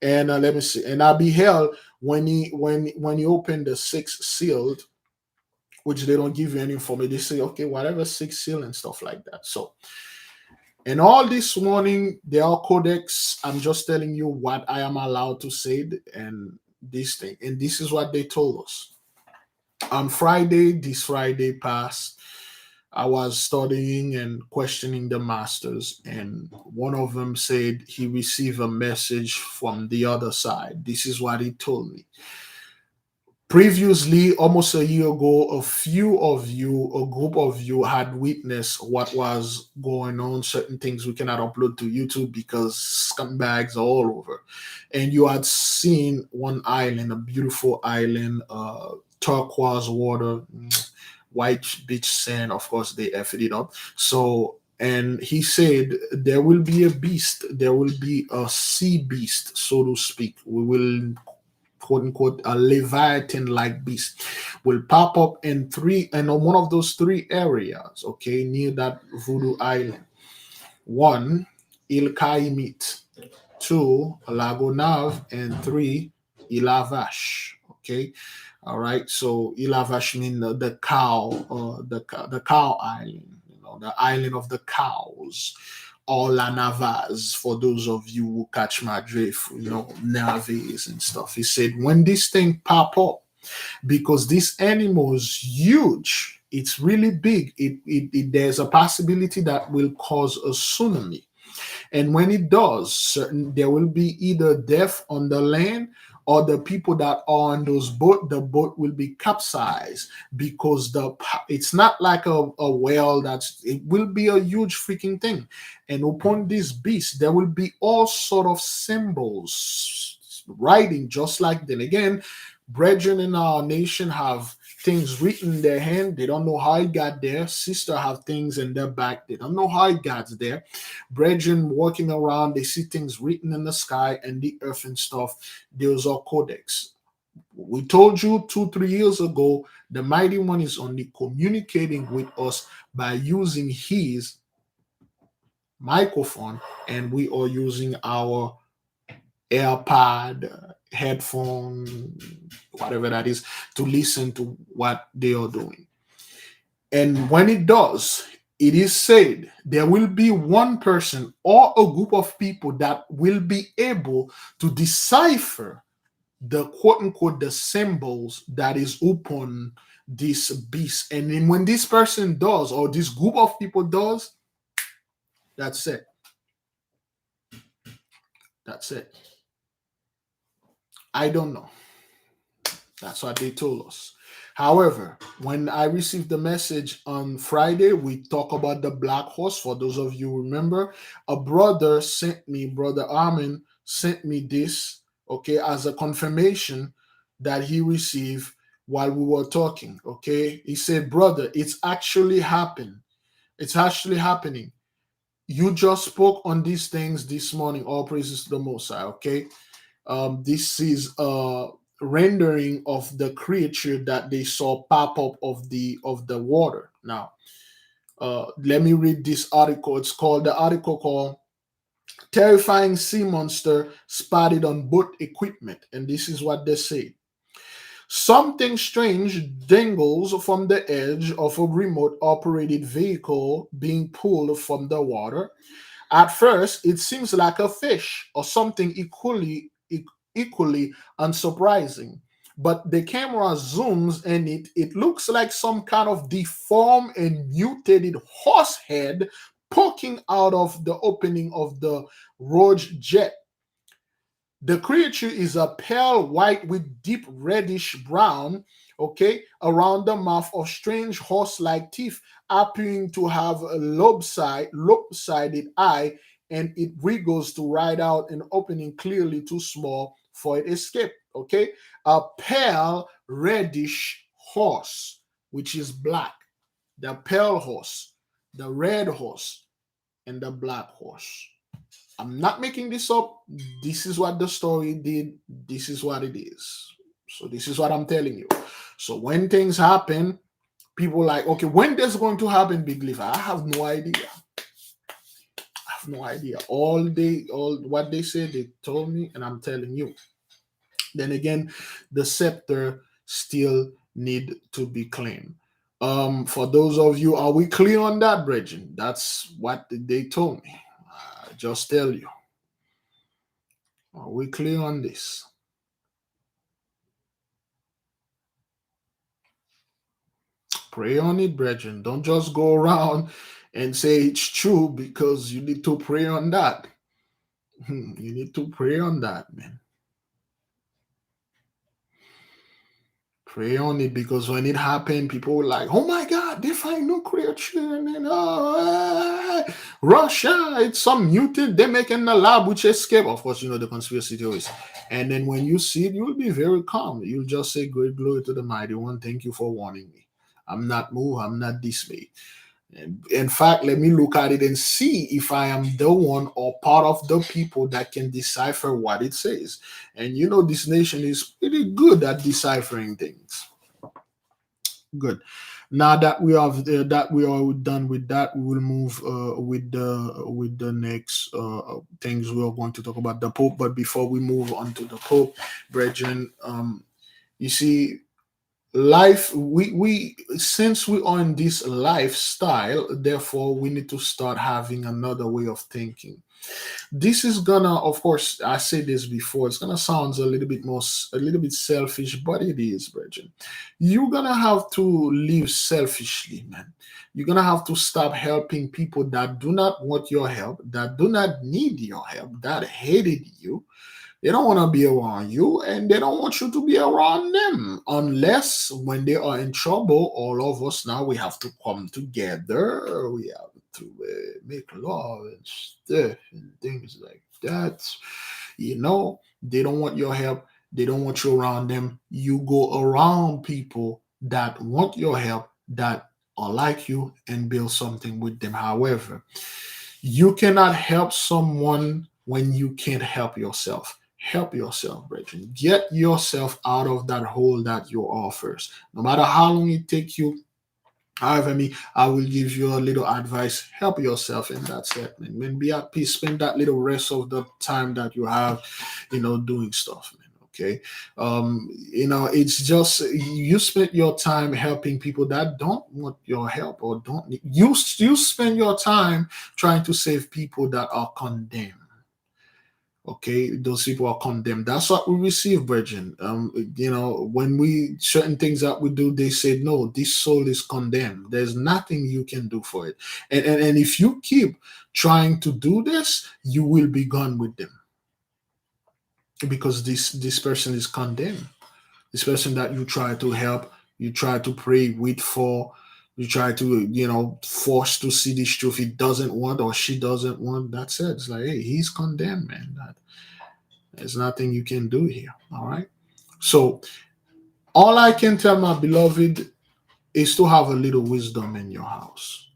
Speaker 1: And let me see. And I beheld when he opened the sixth seal, which they don't give you any information. They say, okay, whatever, sixth seal and stuff like that. So, and all this morning, there are codex. I'm just telling you what I am allowed to say and this thing. And this is what they told us. On Friday, this Friday past, I was studying and questioning the masters, and one of them said he received a message from the other side. This is what he told me. Previously, almost a year ago, a group of you had witnessed what was going on, certain things we cannot upload to YouTube because scumbags are all over. And you had seen one island, a beautiful island, turquoise water, white beach sand. Of course, they effed it up. So, and he said, there will be a beast, there will be a sea beast, so to speak. We will, quote unquote, a Leviathan like beast will pop up in one of those 3 areas, okay, near that voodoo island. 1, Il Caimite, 2, Lago Nav, and 3, Ilavash. Okay, all right. So Ilavash means the cow, the cow island, the island of the cows, or La Navaz, for those of you who catch my drift, navies and stuff. He said, when this thing pop up, because this animal is huge, it's really big, there's a possibility that will cause a tsunami. And when it does, there will be either death on the land, or the people that are on those boat, the boat will be capsized, because it's not like a whale. It will be a huge freaking thing. And upon this beast there will be all sort of symbols writing, just like then again, brethren in our nation have things written in their hand. They don't know how it got there. Sister have things in their back. They don't know how it got there. Brethren walking around, they see things written in the sky and the earth and stuff. Those are codex. We told you 2-3 years ago, the mighty one is only communicating with us by using his microphone, and we are using our AirPod, headphone, whatever that is, to listen to what they are doing. And when it does, it is said there will be one person or a group of people that will be able to decipher the quote unquote the symbols that is upon this beast. And then when this person does, or this group of people does, that's it. That's it. I don't know. That's what they told us. However, when I received the message on Friday, we talk about the black horse. For those of you who remember, a brother sent me, Brother Armin sent me this, okay, as a confirmation that he received while we were talking, okay. He said, brother, it's actually happened. It's actually happening. You just spoke on these things this morning. All praises to the Most High, okay. This is rendering of the creature that they saw pop up of the water. Now, let me read this article. It's called the article called "Terrifying Sea Monster Spotted on Boat Equipment," and this is what they say. Something strange dangles from the edge of a remote operated vehicle being pulled from the water. At first, it seems like a fish or something equally unsurprising. But the camera zooms and it looks like some kind of deformed and mutated horse head poking out of the opening of the rogue jet. The creature is a pale white with deep reddish brown, okay, around the mouth of strange horse-like teeth, appearing to have a lopsided eye, and it wriggles to ride out an opening clearly too small for it escape. Okay, a pale reddish horse, which is black. The pale horse, the red horse, and the black horse. I'm not making this up. This is what the story did. This is what it is. So this is what I'm telling you. So when things happen, people like, okay, when this going to happen, Big Leaf? I have no idea. I have no idea. All what they said, they told me, and I'm telling you. Then again, the scepter still need to be claimed. For those of you, are we clear on that, Bridget? That's what they told me. Just tell you. Are we clear on this? Pray on it, brethren. Don't just go around and say it's true, because you need to pray on that. You need to pray on that, man. Pray on it, because when it happened, people were like, "Oh my God, they find nuclear children, and Russia, it's some mutant they make in the lab which escape." Of course, you know the conspiracy theories. And then when you see it, you'll be very calm. You'll just say, "Great glory to the Mighty One. Thank you for warning me. I'm not moved. I'm not dismayed." And in fact, let me look at it and see if I am the one or part of the people that can decipher what it says. And you know, this nation is pretty good at deciphering things. Good. Now that we have that we are done with that, we will move with the next things we are going to talk about the Pope. But before we move on to the Pope, brethren, you see, Life, we since we are in this lifestyle, therefore we need to start having another way of thinking. This is gonna, of course, I said this before, it's gonna sound a little bit more a little bit selfish, but it is, Virgin. You're gonna have to live selfishly, man. You're gonna have to stop helping people that do not want your help, that do not need your help, that hated you. They don't want to be around you, and they don't want you to be around them, unless when they are in trouble. All of us now, we have to come together. We have to make love and stuff and things like that. They don't want your help. They don't want you around them. You go around people that want your help, that are like you, and build something with them. However, you cannot help someone when you can't help yourself. Help yourself, brethren. Get yourself out of that hole that you are first. No matter how long it takes you, however, I will give you a little advice. Help yourself in that segment. Man, be at peace. Spend that little rest of the time that you have, doing stuff, man. Okay. It's just you spend your time helping people that don't want your help or don't need you spend your time trying to save people that are condemned. Okay, those people are condemned. That's what we receive, brethren. When we certain things that we do, they say, no, this soul is condemned. There's nothing you can do for it. And if you keep trying to do this, you will be gone with them, because this person is condemned. This person that you try to help, you try to pray with for, you try to, force to see this truth he doesn't want or she doesn't want. That's it. It's like, hey, he's condemned, man. There's nothing you can do here. All right. So all I can tell my beloved is to have a little wisdom in your house.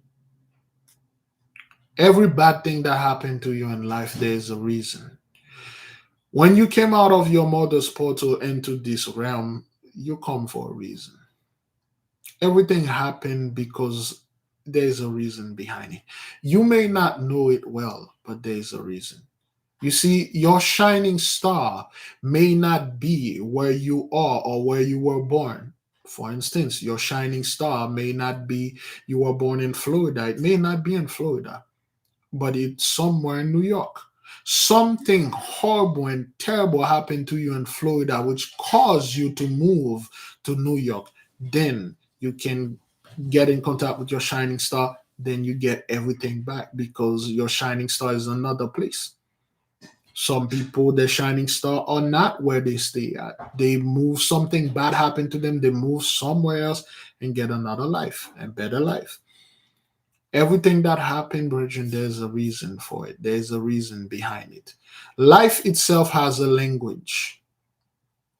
Speaker 1: Every bad thing that happened to you in life, there's a reason. When you came out of your mother's portal into this realm, you come for a reason. Everything happened because there's a reason behind it. You may not know it well, but there's a reason. You see, your shining star may not be where you are or where you were born. For instance, your shining star may not be, you were born in Florida. It may not be in Florida, but it's somewhere in New York. Something horrible and terrible happened to you in Florida, which caused you to move to New York. Then you can get in contact with your shining star. Then you get everything back because your shining star is another place. Some people, their shining star are not where they stay at. They move, something bad happened to them. They move somewhere else and get another life, a better life. Everything that happened, Bridget, there's a reason for it. There's a reason behind it. Life itself has a language.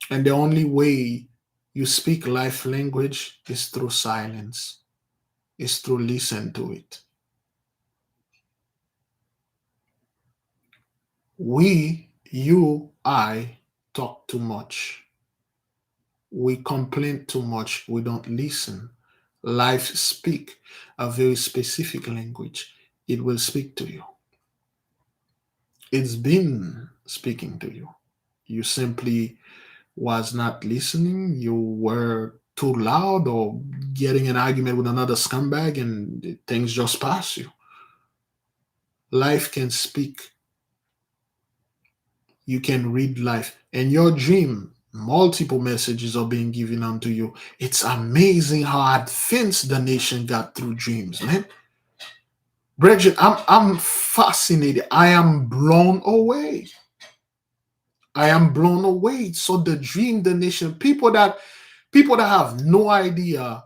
Speaker 1: And the only way you speak life language is through silence, is through listen to it. I talk too much. We complain too much. We don't listen. Life speak a very specific language. It will speak to you. It's been speaking to you. You simply was not listening. You were too loud or getting an argument with another scumbag and things just pass you. Life can speak. You can read life. And your dream, multiple messages are being given unto you. It's amazing how advanced the nation got through dreams, man. Bridget, I'm fascinated. I am blown away. I am blown away. So the dream, the nation, people that have no idea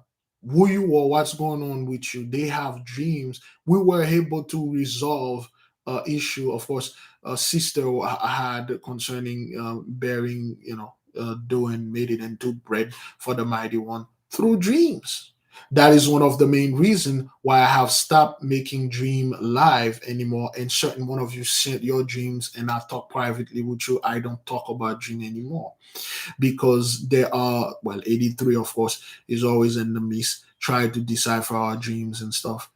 Speaker 1: who you are, what's going on with you, they have dreams. We were able to resolve issue, of course, a sister had concerning bearing, doing, made it into bread for the mighty one through dreams. That is one of the main reason why I have stopped making dream live anymore. And certain one of you sent your dreams and I talk privately with you. I don't talk about dream anymore because there are, well, 83 of course is always in the midst, try to decipher our dreams and stuff.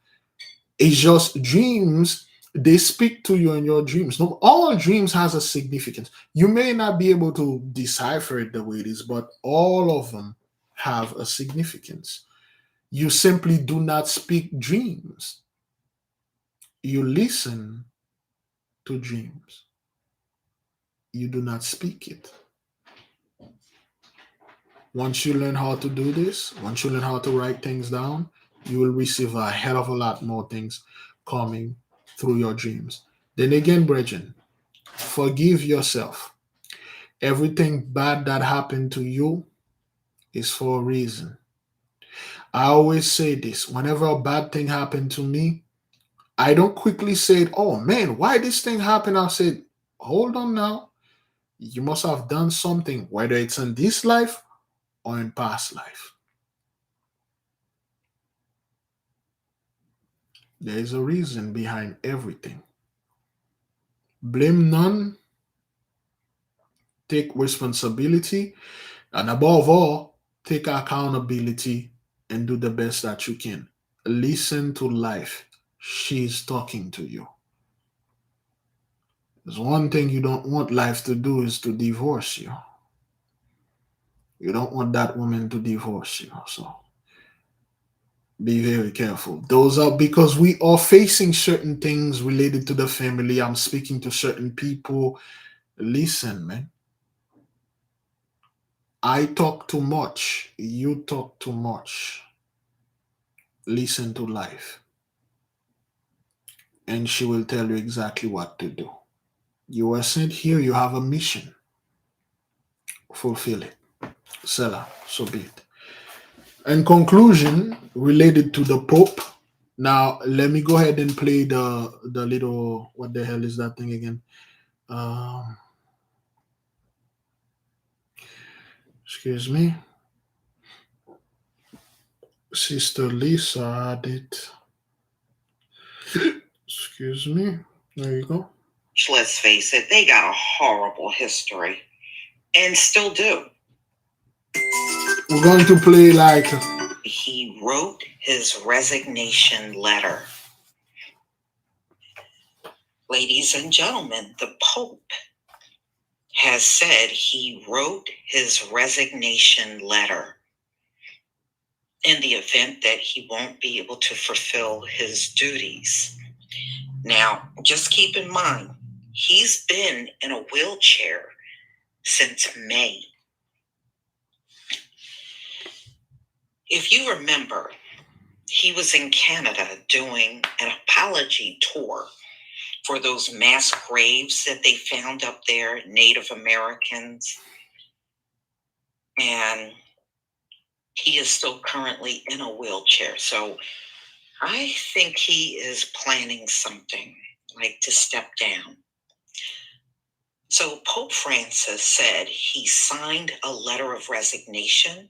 Speaker 1: It's just dreams, they speak to you in your dreams. No, all dreams has a significance. You may not be able to decipher it the way it is, but all of them have a significance. You simply do not speak dreams, you listen to dreams. You do not speak it. Once you learn how to do this, once you learn how to write things down, you will receive a hell of a lot more things coming through your dreams. Then again, brethren, forgive yourself. Everything bad that happened to you is for a reason. I always say this whenever a bad thing happened to me, I don't quickly say, oh man, why this thing happened? I said, hold on now. You must have done something, whether it's in this life or in past life. There is a reason behind everything. Blame none, take responsibility, and above all, take accountability and do the best that you can. Listen to life. She's talking to you. There's one thing you don't want life to do is to divorce you. You don't want that woman to divorce you. So be very careful. Those are because we are facing certain things related to the family. I'm speaking to certain people. Listen, man. I talk too much. You talk too much. Listen to life. And she will tell you exactly what to do. You are sent here, you have a mission. Fulfill it. Selah, so be it. In conclusion, related to the Pope, now let me go ahead and play the little, what the hell is that thing again? Um, Excuse me. Sister Lisa had it. Excuse me. There you go.
Speaker 2: Let's face it, they got a horrible history and still do.
Speaker 1: We're going to play like.
Speaker 2: He wrote his resignation letter. Ladies and gentlemen, the Pope has said he wrote his resignation letter in the event that he won't be able to fulfill his duties. Now, just keep in mind, he's been in a wheelchair since May. If you remember, he was in Canada doing an apology tour for those mass graves that they found up there, Native Americans. And he is still currently in a wheelchair. So I think he is planning something like to step down. So Pope Francis said he signed a letter of resignation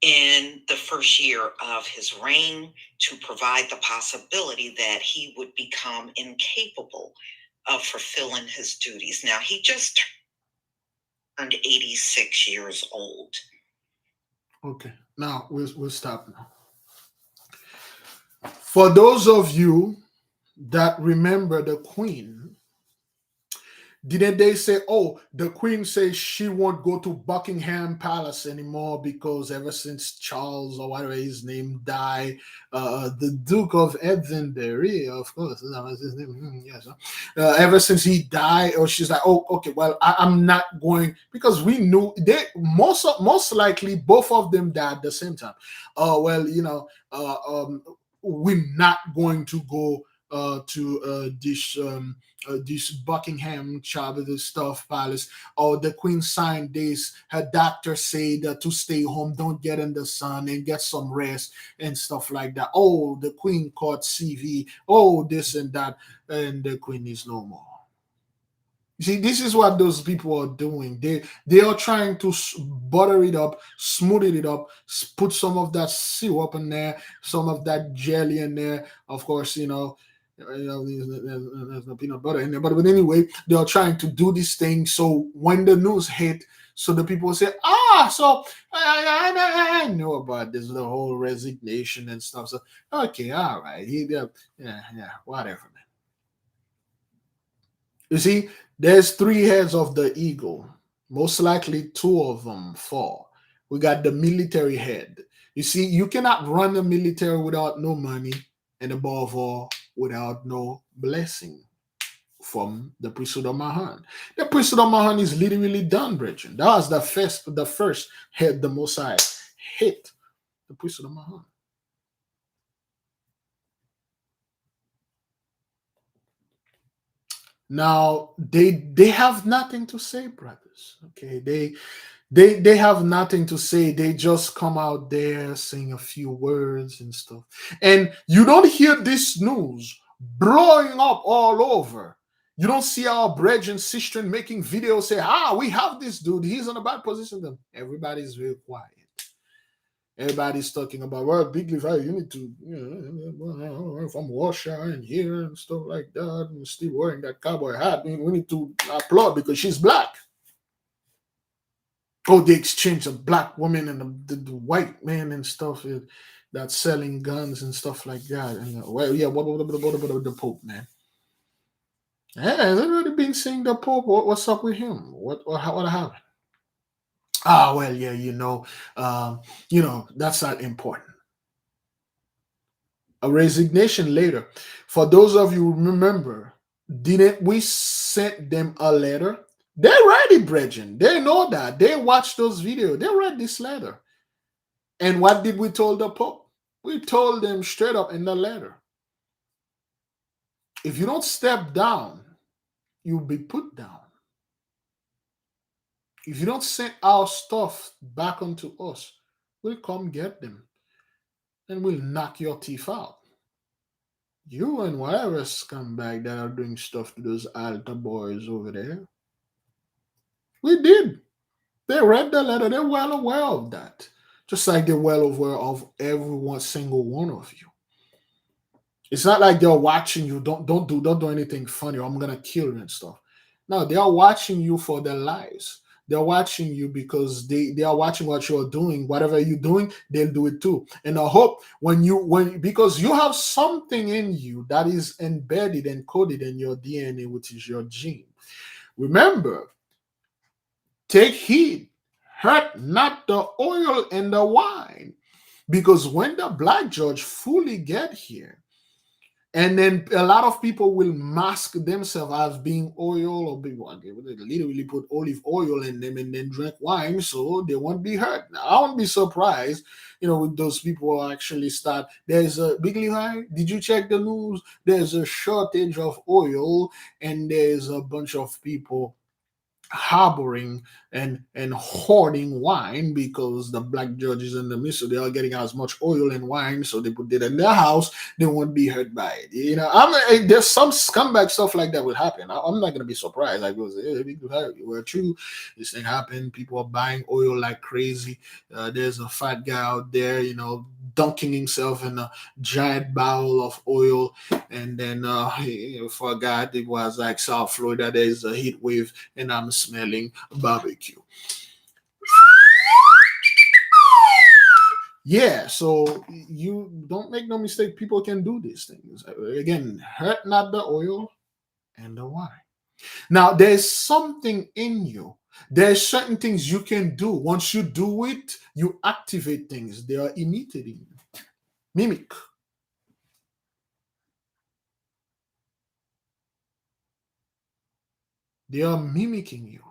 Speaker 2: in the first year of his reign to provide the possibility that he would become incapable of fulfilling his duties. Now, he just turned 86 years old.
Speaker 1: Okay, now we'll stop now. For those of you that remember the Queen, didn't they say, oh, the Queen says she won't go to Buckingham Palace anymore because ever since Charles or whatever his name died, the Duke of Edinburgh, of course, that was his name. Yes, ever since he died, or she's like, oh, okay, well, I'm not going because we knew they most likely both of them died at the same time. Well, we're not going to go to this Buckingham Chapel stuff palace. Or the Queen signed this. Her doctor said to stay home, don't get in the sun and get some rest and stuff like that. Oh, the Queen caught CV. Oh, this and that, and the Queen is no more. See, this is what those people are doing. They are trying to butter it up, smooth it up, put some of that syrup in there, some of that jelly in there. Of course, there's no peanut butter in there. But anyway, they are trying to do this thing. So when the news hit, so the people say, so I know about this, the whole resignation and stuff. So okay, all right, whatever. You see, there's three heads of the eagle. Most likely, two of them fall. We got the military head. You see, you cannot run the military without no money, and above all, without no blessing from the priesthood of Mahan. The priesthood of Mahan is literally done, brethren. That was the first head the Messiah hit, the priesthood of Mahan. Now they have nothing to say, brothers. Okay, they have nothing to say. They just come out there, sing a few words and stuff, and you don't hear this news blowing up all over. You don't see our brethren sister making videos say, we have this dude, he's in a bad position. Then everybody's very quiet. Everybody's talking about, well, Big Levi, you need to, from Russia and here and stuff like that, and still wearing that cowboy hat. We need to applaud because she's black. Oh, the exchange of black women and the white man and stuff that's selling guns and stuff like that. And well, yeah, what about the Pope, man? Yeah, has everybody been seeing the Pope? What's up with him? What happened? Well, yeah, that's not important. A resignation later. For those of you who remember, didn't we send them a letter? They're ready, brethren. They know that. They watched those videos. They read this letter. And what did we told the Pope? We told them straight up in the letter. If you don't step down, you'll be put down. If you don't send our stuff back onto us, we'll come get them and we'll knock your teeth out. You and whatever scumbag that are doing stuff to those altar boys over there. We did. They read the letter. They're well aware of that. Just like they're well aware of every one single one of you. It's not like they're watching you. Don't do anything funny or I'm gonna kill you and stuff. No, they are watching you for their lives. They're watching you because they are watching what you're doing. Whatever you're doing, they'll do it too. And I hope because you have something in you that is embedded and coded in your DNA, which is your gene. Remember, take heed, hurt not the oil and the wine, because when the black judge fully get here, and then a lot of people will mask themselves as being oil or they literally put olive oil in them and then drink wine so they won't be hurt. Now, I won't be surprised, with those people who actually start. There's a Big Levi. Did you check the news? There's a shortage of oil and there's a bunch of people harboring and hoarding wine because the black judges in the midst, so they are getting as much oil and wine, so they put it in their house. They won't be hurt by it. There's some scumbag stuff like that will happen. I'm not gonna be surprised. Like, well, true, this thing happened. People are buying oil like crazy. There's a fat guy out there, dunking himself in a giant barrel of oil, and then he forgot it was like South Florida. There's a heat wave, and I'm smelling barbecue. Yeah, so you don't make no mistake. People can do these things. Again, hurt not the oil and the wine. Now, there's something in you. There's certain things you can do. Once you do it, you activate things. They are imitating you. Mimic. They are mimicking you.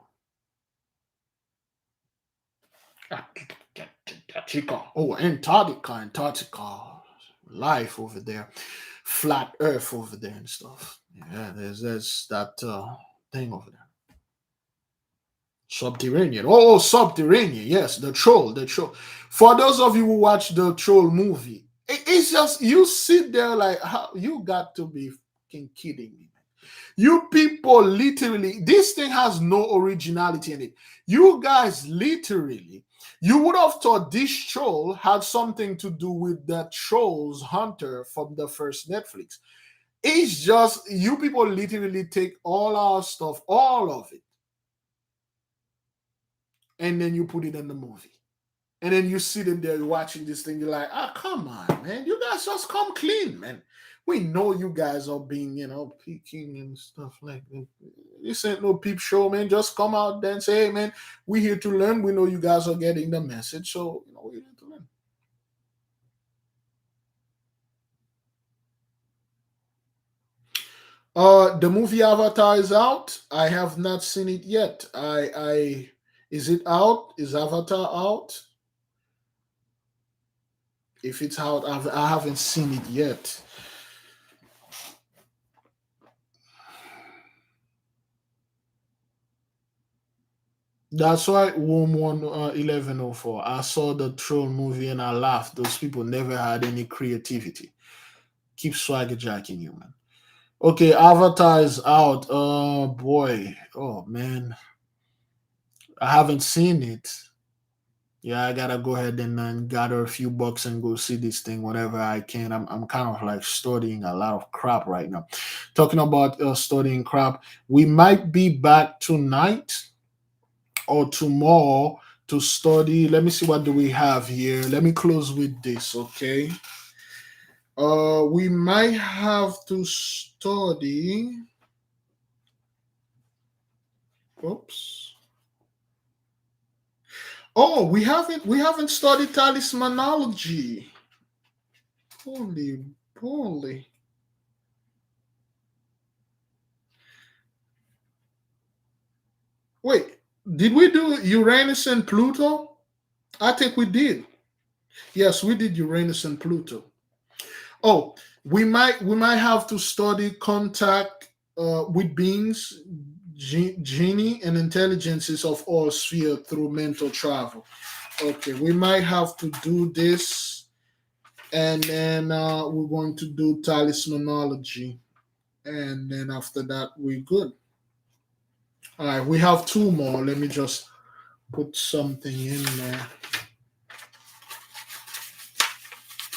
Speaker 1: Oh, Antarctica, life over there, flat Earth over there and stuff. Yeah, there's that thing over there. Subterranean. Oh, subterranean. Yes, the troll. The troll. For those of you who watch the troll movie, it's just you sit there like, how you got to be fucking kidding me. You people literally, this thing has no originality in it. You guys literally, you would have thought this troll had something to do with the Trolls Hunter from the first Netflix. It's just, you people literally take all our stuff, all of it, and then you put it in the movie. And then you sit in there watching this thing, you're like, ah, come on, man. You guys just come clean, man. We know you guys are being, peeking and stuff like that. This ain't no peep show, man. Just come out there and say, hey, man, we here to learn. We know you guys are getting the message. So, we're here to learn. The movie Avatar is out. I have not seen it yet. Is it out? Is Avatar out? If it's out, I haven't seen it yet. That's why Room 1104. I saw the troll movie and I laughed. Those people never had any creativity. Keep swagger jacking you, man. Okay, Avatar is out. Oh boy. Oh man. I haven't seen it. Yeah, I gotta go ahead and gather a few bucks and go see this thing whenever I can. I'm kind of like studying a lot of crap right now. Talking about studying crap, we might be back tonight or tomorrow to study. Let me see what do we have here. Let me close with this, okay? We might have to study. Oops. Oh, we haven't studied talismanology. Holy holy. Wait, did we do Uranus and Pluto? I think we did. Yes, we did Uranus and Pluto. Oh, we might have to study contact with beings, genie, and intelligences of all sphere through mental travel. Okay, we might have to do this, and then we're going to do talismanology, and then after that we're good. All right, we have two more. Let me just put something in there.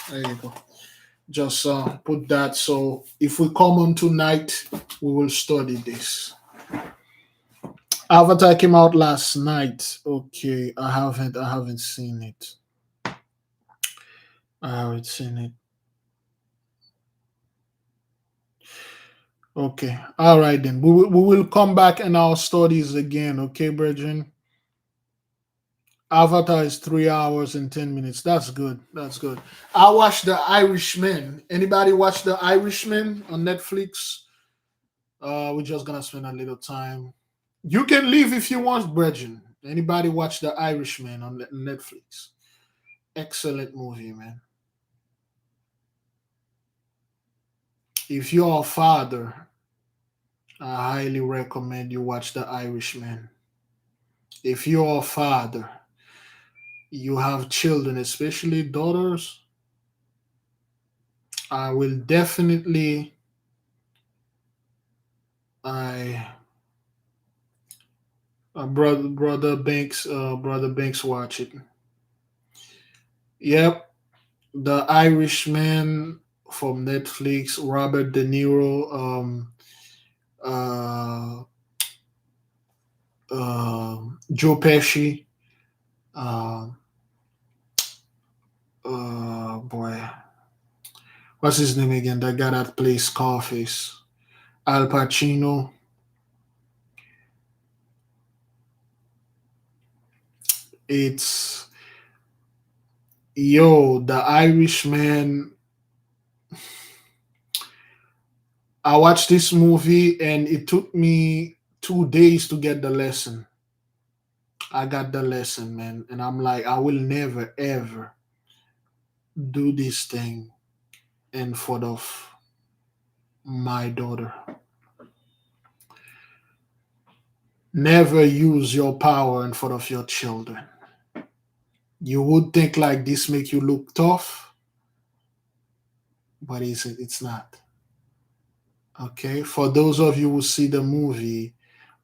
Speaker 1: There you go. Just put that. So if we come on tonight, we will study this. Avatar came out last night. Okay, I haven't seen it. I haven't seen it. Okay. All right then. We will come back in our studies again. Okay, brethren. Avatar is 3 hours and 10 minutes. That's good. That's good. I watched The Irishman. Anybody watch The Irishman on Netflix? We're just gonna spend a little time. You can leave if you want, brethren. Anybody watch The Irishman on Netflix? Excellent movie, man. If you're a father, I highly recommend you watch The Irishman. If you're a father, you have children, especially daughters, I will definitely I brother Banks watch it. Yep, The Irishman from Netflix, Robert De Niro, uh, Joe Pesci, uh, boy, what's his name again? That guy that plays Scarface, Al Pacino. It's The Irishman. I watched this movie and it took me 2 days to get the lesson. I got the lesson, man, and I'm like, I will never ever do this thing in front of my daughter. Never use your power in front of your children. You would think like this make you look tough, but it's not. Okay, for those of you who see the movie,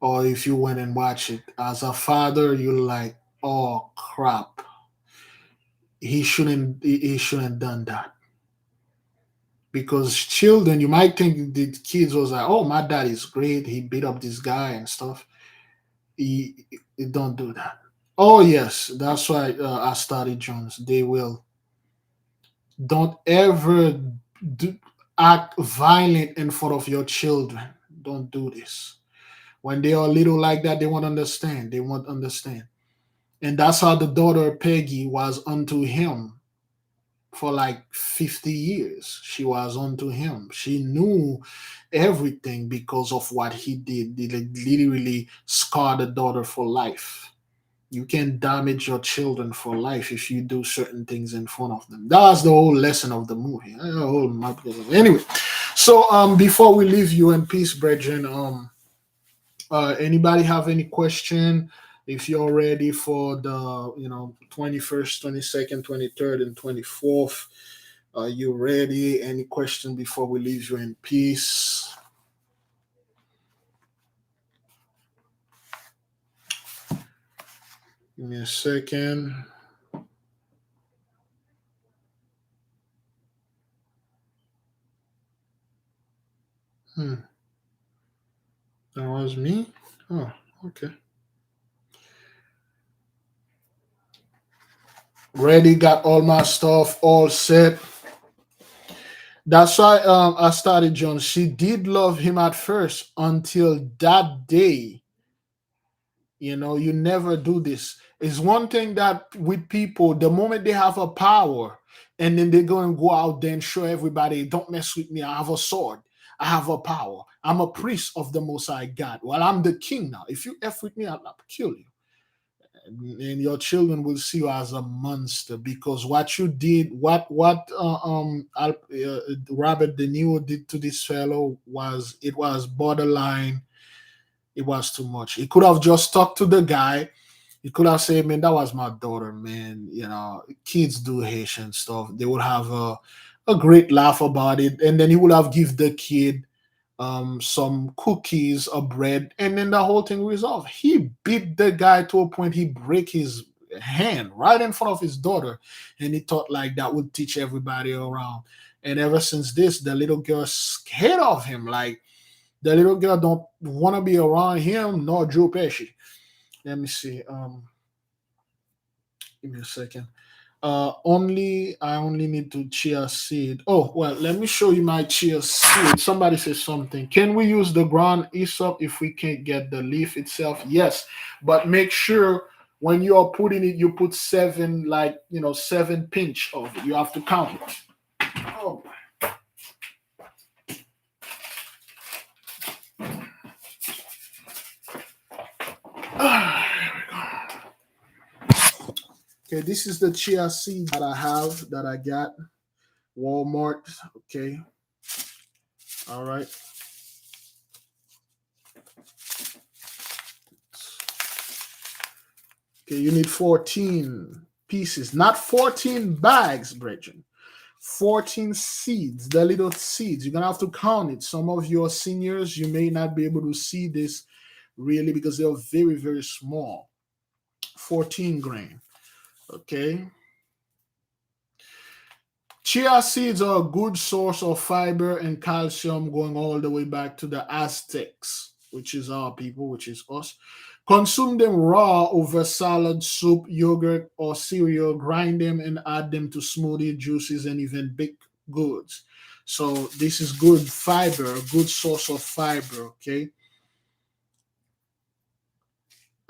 Speaker 1: or if you went and watch it as a father, you're like, oh crap, he shouldn't done that. Because children, you might think the kids was like, oh, my dad is great, he beat up this guy and stuff. He don't do that. Oh yes, that's why I studied Jones. They will. Don't ever do, act violent in front of your children. Don't do this. When they are little like that, they won't understand. They won't understand. And that's how the daughter Peggy was unto him for like 50 years. She was unto him. She knew everything because of what he did. They like literally scarred the daughter for life. You can damage your children for life if you do certain things in front of them. That's the whole lesson of the movie. Anyway, so before we leave you in peace, brethren, anybody have any question? If you're ready for the 21st, 22nd, 23rd, and 24th, are you ready? Any question before we leave you in peace? Give me a second. Hmm. That was me? Oh, okay. Ready, got all my stuff all set. That's why I started John. She did love him at first until that day. You never do this. It's one thing that with people, the moment they have a power and then they're going to go out there and show everybody, don't mess with me. I have a sword. I have a power. I'm a priest of the Most High God. Well, I'm the king now. If you F with me, I'll kill you. And your children will see you as a monster because what you did, Robert De Niro did to this fellow was borderline. It was too much. He could have just talked to the guy. He could have said, "Man, that was my daughter, man. Kids do Haitian stuff. They would have a great laugh about it, and then he would have give the kid some cookies or bread, and then the whole thing resolved. He beat the guy to a point he break his hand right in front of his daughter, and he thought like that would teach everybody around. And ever since this, the little girl scared of him. Like the little girl don't want to be around him nor Joe Pesci. Let me see. Give me a second. I only need to chia seed. Oh well, let me show you my chia seed. Somebody says something. Can we use the ground Aesop if we can't get the leaf itself? Yes, but make sure when you are putting it, you put seven, like 7 pinch of it. You have to count it. Oh. Okay, this is the chia seed that I have that I got Walmart. Okay, all right. Okay, you need 14 pieces, not 14 bags, brethren. 14 seeds, the little seeds. You're gonna have to count it. Some of your seniors, you may not be able to see this really because they're very, very small. 14 grain. Okay. Chia seeds are a good source of fiber and calcium going all the way back to the Aztecs, which is our people, which is us. Consume them raw over salad, soup, yogurt, or cereal. Grind them and add them to smoothie, juices, and even baked goods. So this is good fiber, a good source of fiber. Okay.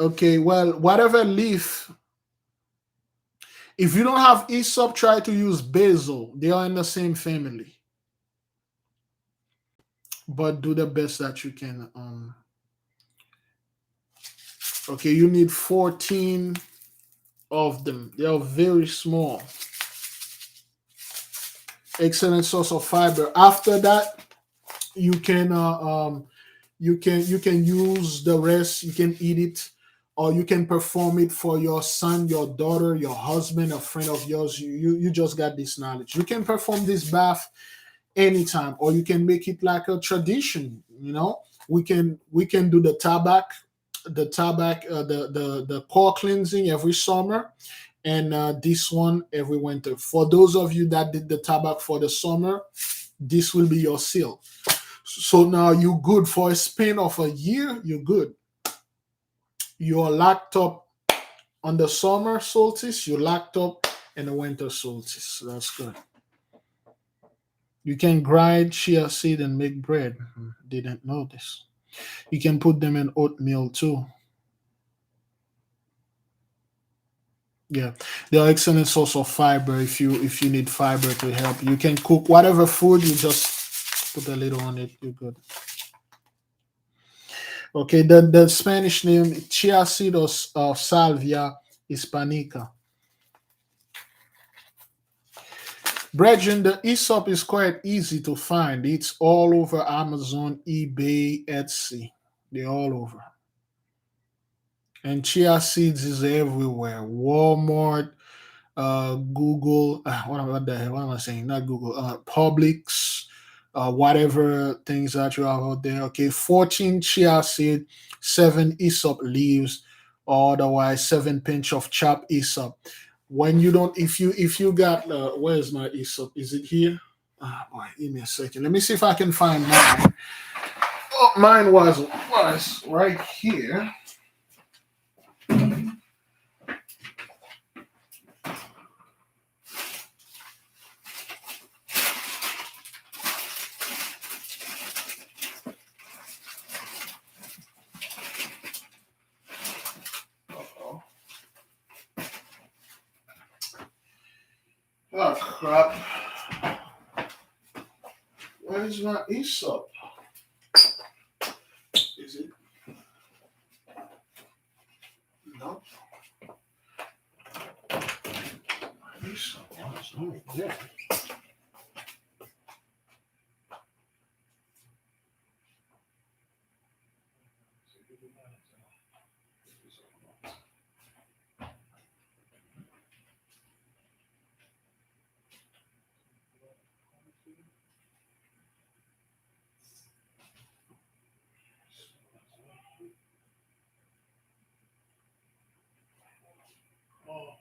Speaker 1: Okay. Well, whatever leaf. If you don't have Aesop, try to use basil. They are in the same family. But do the best that you can. Okay, you need 14 of them. They are very small. Excellent source of fiber. After that, you can you can use the rest. You can eat it, or you can perform it for your son, your daughter, your husband, a friend of yours. You just got this knowledge. You can perform this bath anytime, or you can make it like a tradition. We can do the core cleansing every summer, and this one every winter. For those of you that did the tabac for the summer, this will be your seal. So now you're good for a span of a year. You're good. You're locked up on the summer solstice, you locked up in the winter solstice. So that's good. You can grind chia seed and make bread. Didn't know this. You can put them in oatmeal too. Yeah, they are excellent source of fiber. If you need fiber to help, you can cook whatever food. You just put a little on it. You're good. Okay, the Spanish name chia seed or salvia hispanica. Brethren, the Aesop is quite easy to find. It's all over Amazon, eBay, Etsy. They're all over. And chia seeds is everywhere. Walmart, Google. What the hell? What am I saying? Not Google. Publix, whatever things that you have out there. Okay, 14 chia seed, 7 Aesop leaves, or otherwise 7 pinch of chopped Aesop. When you don't, if you got, where's my Aesop? Is it here? Ah, boy, give me a second. Let me see if I can find mine. Oh, mine was right here. Uh-oh. Oh crap! Where is my Aesop? Is it? No. My Aesop was over there. Oh,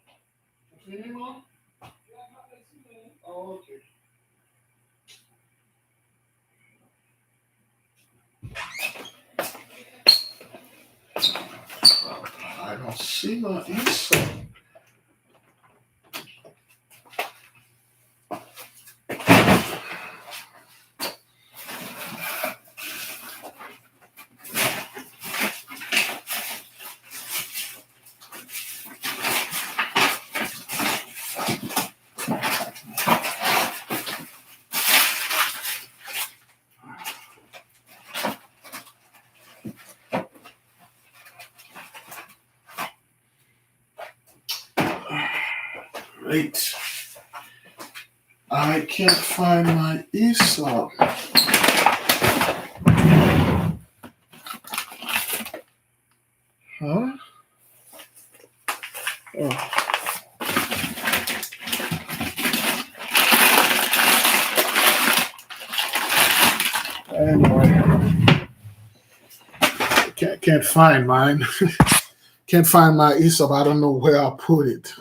Speaker 1: what's your name, Mom? Oh, okay. I don't see my Aesop. Great. I can't find my Aesop. Huh? Oh. Anyway, can't find mine. Can't find my Aesop. I don't know where I put it.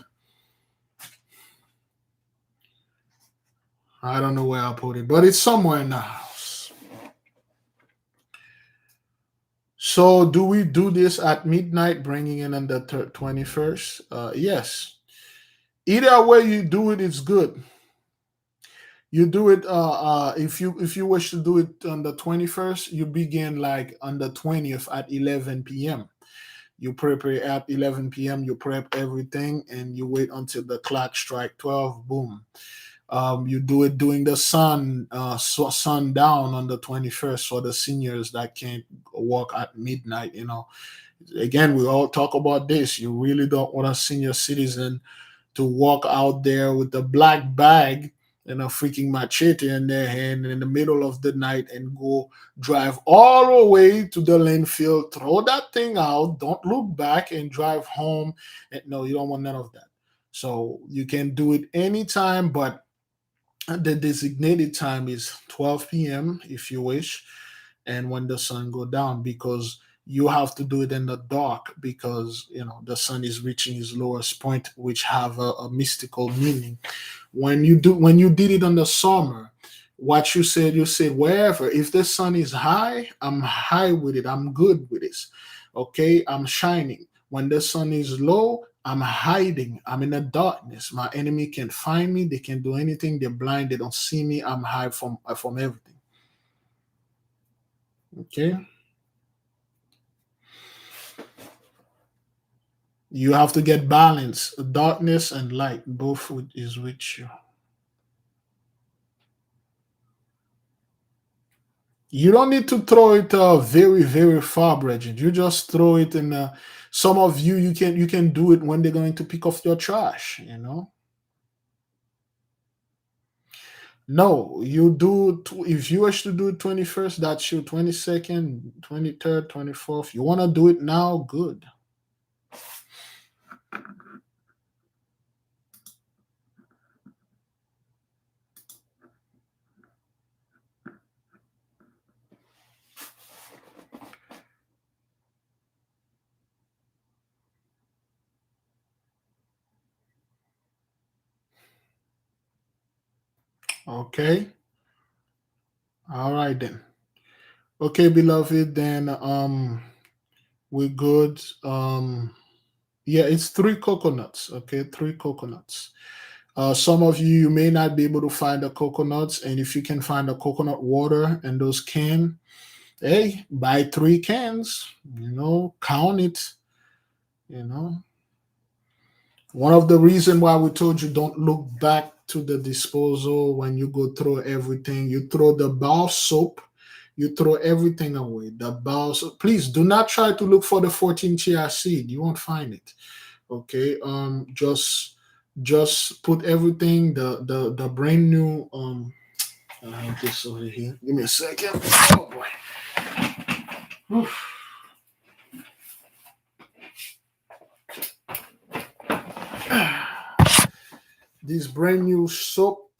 Speaker 1: I don't know where I put it, but it's somewhere in the house. So, do we do this at midnight, bringing in on the 21st? Yes. Either way you do it, it's good. You do it if you wish to do it on the 21st, you begin like on the 20th at 11 p.m. You prepare at 11 p.m. You prep everything and you wait until the clock strike 12. Boom. You do it during the sundown on the 21st for the seniors that can't walk at midnight. Again, we all talk about this. You really don't want a senior citizen to walk out there with a black bag and a freaking machete in their hand in the middle of the night and go drive all the way to the landfill, throw that thing out, don't look back, and drive home. And no, you don't want none of that. So you can do it anytime, but the designated time is 12 p.m. if you wish, and when the sun go down, because you have to do it in the dark because the sun is reaching its lowest point, which have a mystical meaning. When you did it in the summer, what you said wherever, if the sun is high, I'm high with it, I'm good with this. Okay, I'm shining. When the sun is low, I'm hiding. I'm in the darkness. My enemy can't find me. They can't do anything. They're blind. They don't see me. I'm hide from everything. Okay. You have to get balance. Darkness and light both is with you. You don't need to throw it very very far, Bridget. You just throw it in. Some of you can do it when they're going to pick up your trash. No, you do. If you wish to do it 21st, that's your 22nd, 23rd, 24th. You want to do it now? Good. Okay. All right then. Okay, beloved. Then we're good. Yeah, it's three coconuts. Okay, three coconuts. Some of you may not be able to find the coconuts, and if you can find the coconut water and those cans, hey, buy three cans. Count it. You know, one of the reason why we told you don't look back to the disposal when you go through everything. You throw the bar soap, you throw everything away. The bar soap. Please do not try to look for the 14 chia seed. You won't find it. Okay. Just put everything the brand new I have this over here. Give me a second. Oh boy. Oof. This brand new soap,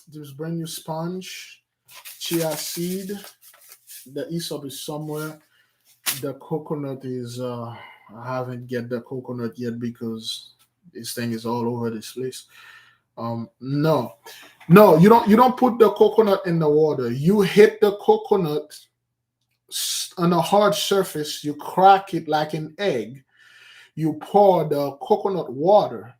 Speaker 1: this brand new sponge, chia seed. The Aesop is somewhere. The coconut is I haven't get the coconut yet because this thing is all over this place. No. No, you don't put the coconut in the water. You hit the coconut on a hard surface, you crack it like an egg. You pour the coconut water,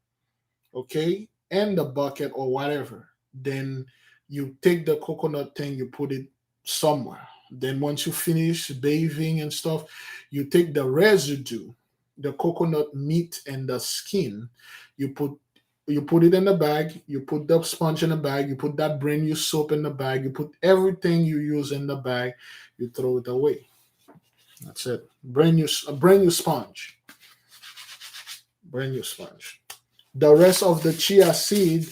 Speaker 1: okay, in the bucket or whatever. Then you take the coconut thing, you put it somewhere. Then once you finish bathing and stuff, you take the residue, the coconut meat and the skin, you put it in the bag, you put the sponge in the bag, you put that brand new soap in the bag, you put everything you use in the bag, you throw it away. That's it. A brand new sponge. Brand new sponge. The rest of the chia seed,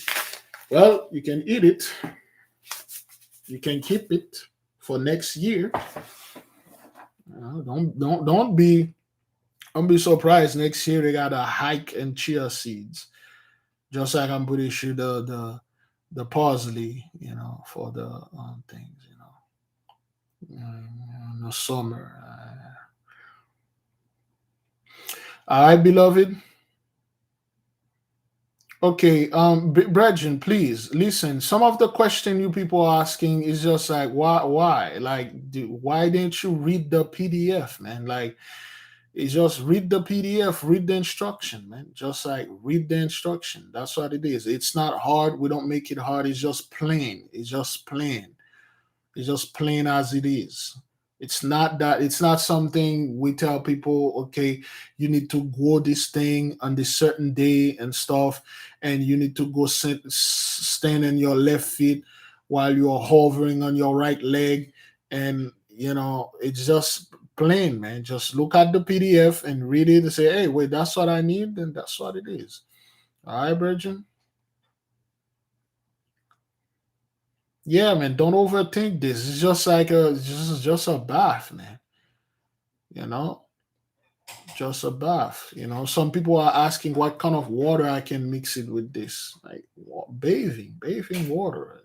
Speaker 1: well, you can eat it. You can keep it for next year. Don't be surprised next year they got a hike in chia seeds. Just like I'm pretty sure the parsley, for the things, in the summer. All right, beloved. Okay, Brethren, please listen. Some of the question you people are asking is just like, why? Like, why didn't you read the PDF, man? Like, it's just read the PDF, read the instruction, man. Just like read the instruction. That's what it is. It's not hard. We don't make it hard. It's just plain. It's just plain. It's just plain as it is. It's not something we tell people, okay, you need to grow this thing on this certain day and stuff, and you need to go stand on your left feet while you're hovering on your right leg. And it's just plain, man. Just look at the PDF and read it and say, hey, wait, that's what I need, and that's what it is. All right, Virgin? Yeah, man, don't overthink this. It's just like just a bath, man. You know, just a bath. Some people are asking what kind of water I can mix it with this. Like bathing water.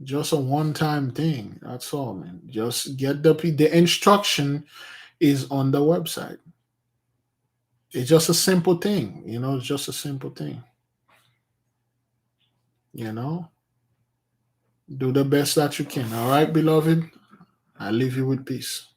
Speaker 1: Just a one-time thing. That's all, man. Just get the instruction is on the website. It's just a simple thing. It's just a simple thing. You know, do the best that you can. All right, beloved. I leave you with peace.